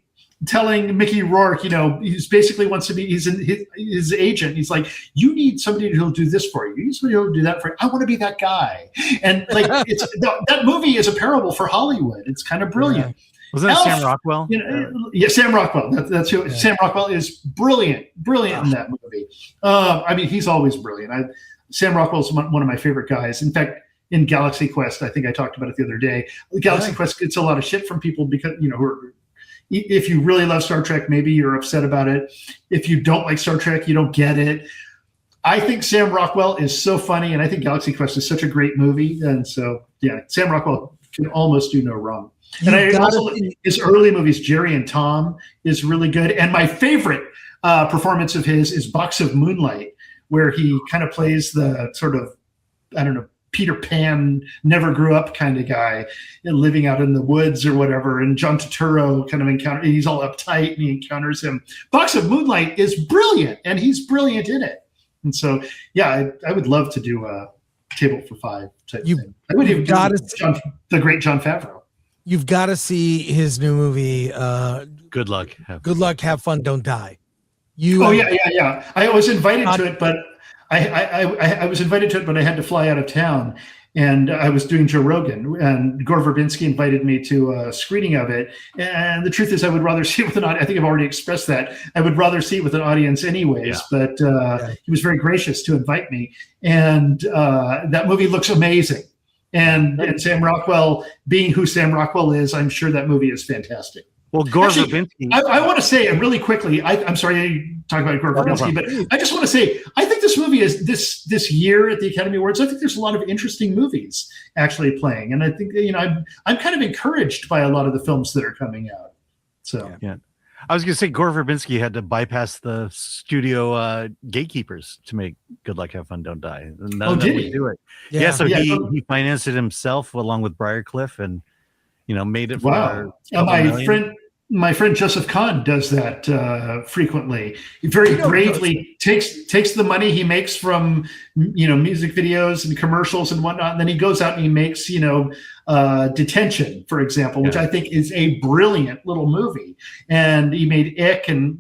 Telling Mickey Rourke, he's basically wants to be, he's his agent. He's like, you need somebody who'll do this for you. You need somebody who'll do that for you. I want to be that guy. And that movie is a parable for Hollywood. It's kind of brilliant. Yeah. Wasn't it Sam Rockwell? Sam Rockwell. That's who. Yeah. Sam Rockwell is brilliant in that movie. He's always brilliant. Sam Rockwell is one of my favorite guys. In fact, in Galaxy Quest, I think I talked about it the other day. Galaxy Quest gets a lot of shit from people because who are. If you really love Star Trek, maybe you're upset about it. If you don't like Star Trek, you don't get it. I think Sam Rockwell is so funny, and I think Galaxy Quest is such a great movie. And so, Sam Rockwell can almost do no wrong. And his early movies, Jerry and Tom, is really good. And my favorite performance of his is Box of Moonlight, where he kind of plays the sort of, Peter Pan, never grew up kind of guy, living out in the woods or whatever. And John Turturro kind of he's all uptight and he encounters him. Box of Moonlight is brilliant, and he's brilliant in it. And so, I would love to do a Table for Five type thing. I would even the great Jon Favreau. You've got to see his new movie. Good luck. Have fun. Don't die. I was invited to it, but I was invited to it, but I had to fly out of town, and I was doing Joe Rogan, and Gore Verbinski invited me to a screening of it. And the truth is, I would rather see it with an audience. I think I've already expressed that. I would rather see it with an audience anyways, but he was very gracious to invite me. And that movie looks amazing. And Sam Rockwell, being who Sam Rockwell is, I'm sure that movie is fantastic. Well, Gore Verbinski. I want to say really quickly, I'm sorry to talk about Gore Verbinski, but I just want to say, I think this movie is this year at the Academy Awards. I think there's a lot of interesting movies actually playing, and I think I'm kind of encouraged by a lot of the films that are coming out. So yeah. I was going to say Gore Verbinski had to bypass the studio gatekeepers to make Good Luck, Have Fun, Don't Die. None of them would do it. Yeah, so he financed it himself along with Briarcliff, and made it for my friend Joseph Kahn does that frequently. He very bravely takes the money he makes from music videos and commercials and whatnot, and then he goes out and he makes Detention, for example, which I think is a brilliant little movie. And he made Ick, and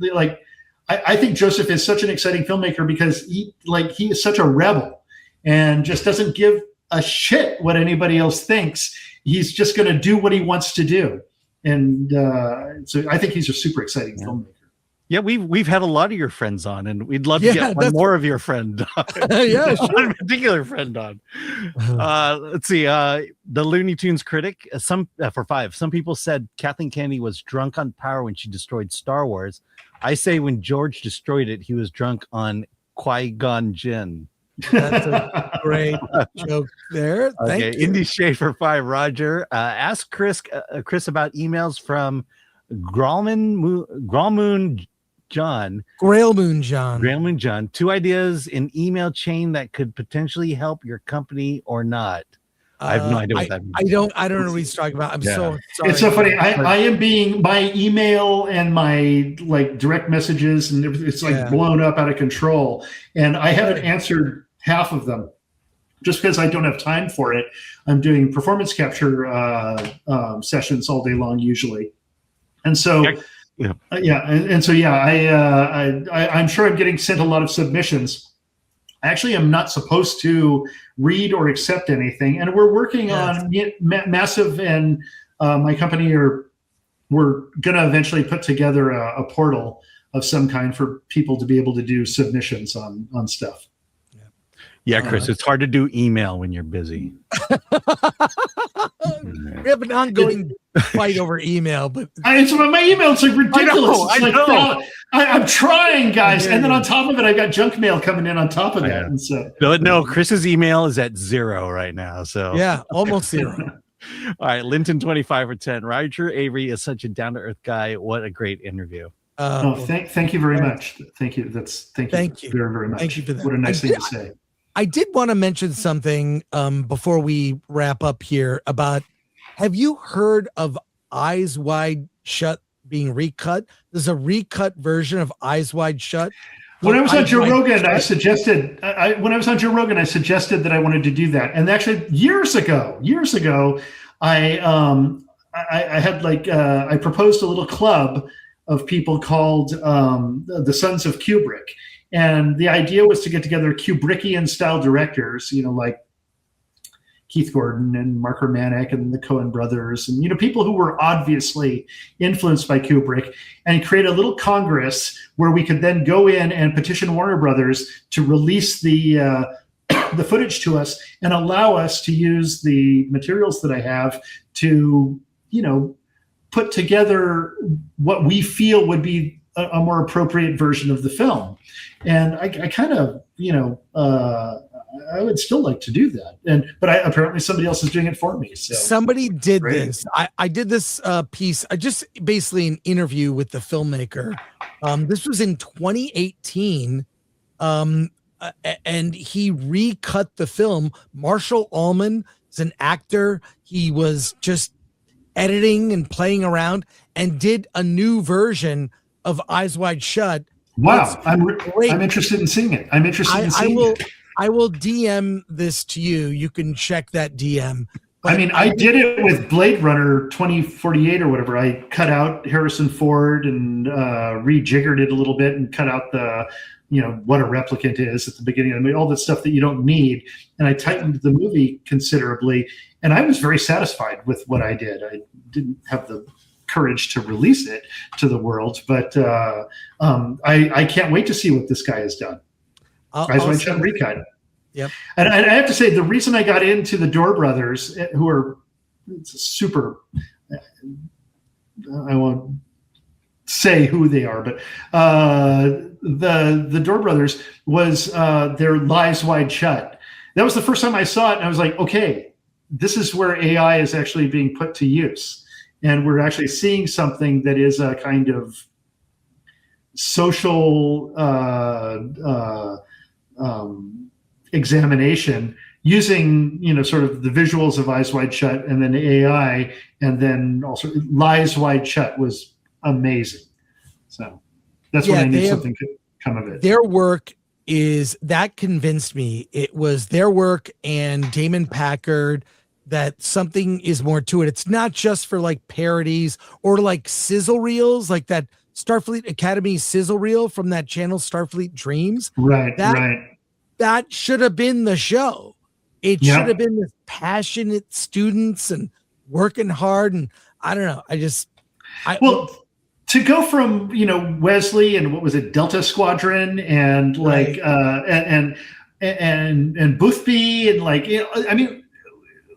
I think Joseph is such an exciting filmmaker because he is such a rebel and just doesn't give a shit what anybody else thinks. He's just going to do what he wants to do. And so I think he's a super exciting filmmaker. Yeah, we've had a lot of your friends on, and we'd love to get one more of your friend on. Yeah, sure. One particular friend on. Let's see. The Looney Tunes critic, for 5. Some people said Kathleen Kennedy was drunk on power when she destroyed Star Wars. I say when George destroyed it, he was drunk on Qui-Gon Jinn. That's a great joke there. Thank you. Indie Shade for 5. Roger, ask Chris about emails from Grailmoon John. 2 ideas in email chain that could potentially help your company or not. I have no idea what that means. I don't know what he's talking about. I'm so sorry. It's so funny. I am being, my email and my direct messages and it's blown up out of control. And I haven't answered half of them just because I don't have time for it. I'm doing performance capture sessions all day long usually. And so, I'm sure I'm getting sent a lot of submissions. Actually, I'm not supposed to read or accept anything, and we're working on massive. And my company we're going to eventually put together a portal of some kind for people to be able to do submissions on stuff. Yeah, Chris, it's hard to do email when you're busy. We have an ongoing fight over email, but my emails are ridiculous. I know. I'm trying, guys, and then on top of it, I got junk mail coming in on top of that. And so, no, Chris's email is at 0 right now. So almost 0. All right, Linton 25 or 10. Roger Avary is such a down to earth guy. What a great interview. Thank you very much. Thank you. Thank you very, very much. Thank you for that. What a nice thing to say. I did want to mention something before we wrap up here about, have you heard of Eyes Wide Shut being recut? There's a recut version of Eyes Wide Shut. When I was on Joe Rogan, I suggested that I wanted to do that. And actually years ago, I proposed a little club of people called the Sons of Kubrick. And the idea was to get together Kubrickian style directors, like Keith Gordon and Mark Romanek and the Coen brothers, and people who were obviously influenced by Kubrick, and create a little congress where we could then go in and petition Warner Brothers to release the footage to us and allow us to use the materials that I have to, put together what we feel would be a more appropriate version of the film. And I kind of, I would still like to do that. But apparently somebody else is doing it for me. So somebody did this. I did this piece. I just basically an interview with the filmmaker. This was in 2018. And he recut the film. Marshall Allman is an actor. He was just editing and playing around and did a new version of Eyes Wide Shut. Wow, I'm interested in seeing it. I will DM this to you. You can check that DM. But I did it with Blade Runner 2048 or whatever. I cut out Harrison Ford and rejiggered it a little bit and cut out the, what a replicant is at the beginning. All that stuff that you don't need. And I tightened the movie considerably. And I was very satisfied with what I did. I didn't have the courage to release it to the world, but I can't wait to see what this guy has done. Eyes Wide Shut recut. Yep. And I have to say, the reason I got into the Door brothers, who are super, I won't say who they are, but the Door Brothers was their Lies Wide Shut. That was the first time I saw it, and I was like, okay, this is where AI is actually being put to use, and we're actually seeing something that is a kind of social examination using, sort of the visuals of Eyes Wide Shut and then AI, and then also Lies Wide Shut was amazing. So that's when I knew something could come of it. Their work that convinced me. It was their work and Damon Packard that something is more to it. It's not just for like parodies or like sizzle reels, like that Starfleet Academy sizzle reel from that channel Starfleet Dreams. Right. That should have been the show. It should have been this passionate students and working hard. And I don't know. To go from, Wesley and what was it, Delta Squadron and like, and Boothby and like,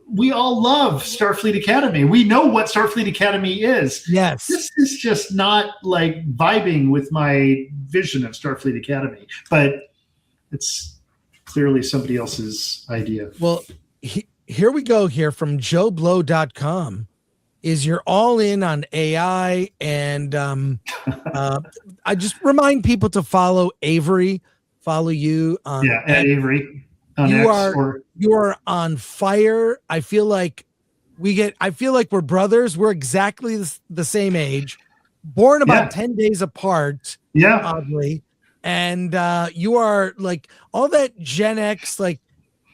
we all love Starfleet Academy. We know what Starfleet Academy is. Yes. This is just not like vibing with my vision of Starfleet Academy, but it's clearly somebody else's idea. Well, here we go here from joeblow.com is you're all in on AI. And I just remind people to follow Avary, follow you. At Avary. You are on fire. I feel like we're brothers. We're exactly the same age, born about 10 days apart. Yeah. Oddly. And you are like all that Gen X, like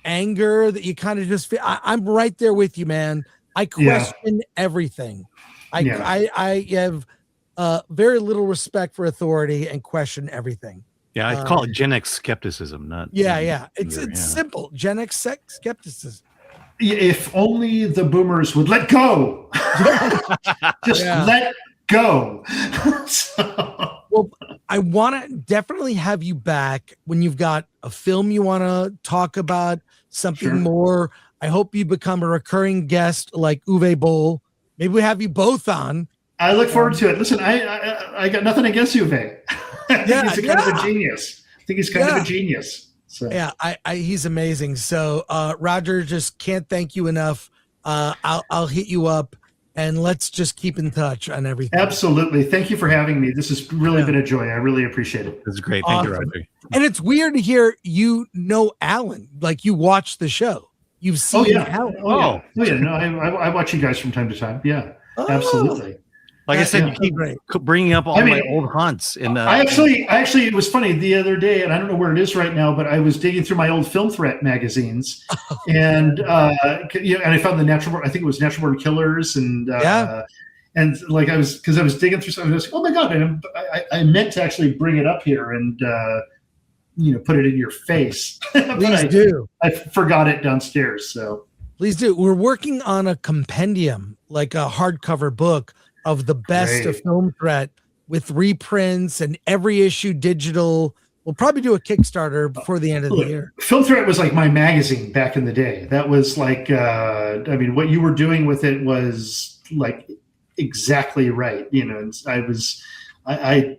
anger that you kind of just feel. I'm right there with you, man. I question everything. I have very little respect for authority and question everything. Yeah, I call it Gen X skepticism, not. Yeah. It's simple. Gen X skepticism. If only the boomers would let go. Just let go. Well, I want to definitely have you back when you've got a film you want to talk about, something more. I hope you become a recurring guest like Uwe Boll. Maybe we have you both on. I look forward to it. Listen, I got nothing against Uwe. He's kind of a genius. I think he's kind of a genius. So. Yeah, he's amazing. So Roger, just can't thank you enough. I'll hit you up and let's just keep in touch on everything. Absolutely. Thank you for having me. This has really been a joy. I really appreciate it. It's great. Thank you, Roger. And it's weird to hear Alan, like you watch the show. You've seen Alan. No, I watch you guys from time to time. Yeah, absolutely. Like I said, you keep bringing up all my old haunts. I actually, it was funny the other day, and I don't know where it is right now, but I was digging through my old Film Threat magazines, and and I found I think it was Natural Born Killers, and like I was digging through something. I was like, oh my god! And I meant to actually bring it up here and put it in your face. Please do. I forgot it downstairs, so please do. We're working on a compendium, like a hardcover book of the best of Film Threat with reprints and every issue digital. We'll probably do a Kickstarter before the end of the year. Film Threat was like my magazine back in the day. That was like, what you were doing with it was like exactly right. And I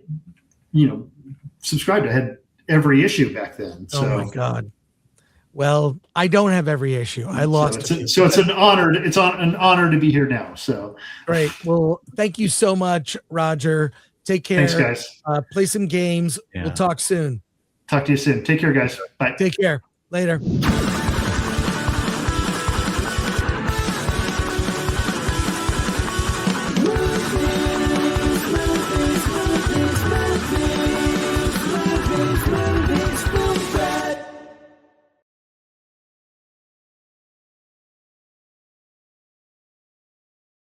subscribed. I had every issue back then. So. Oh my God. Well, I don't have every issue. I lost. So it's an honor. It's an honor to be here now. So great. Well, thank you so much, Roger. Take care. Thanks, guys. Play some games. We'll talk soon. Talk to you soon. Take care, guys. Bye. Take care. Later.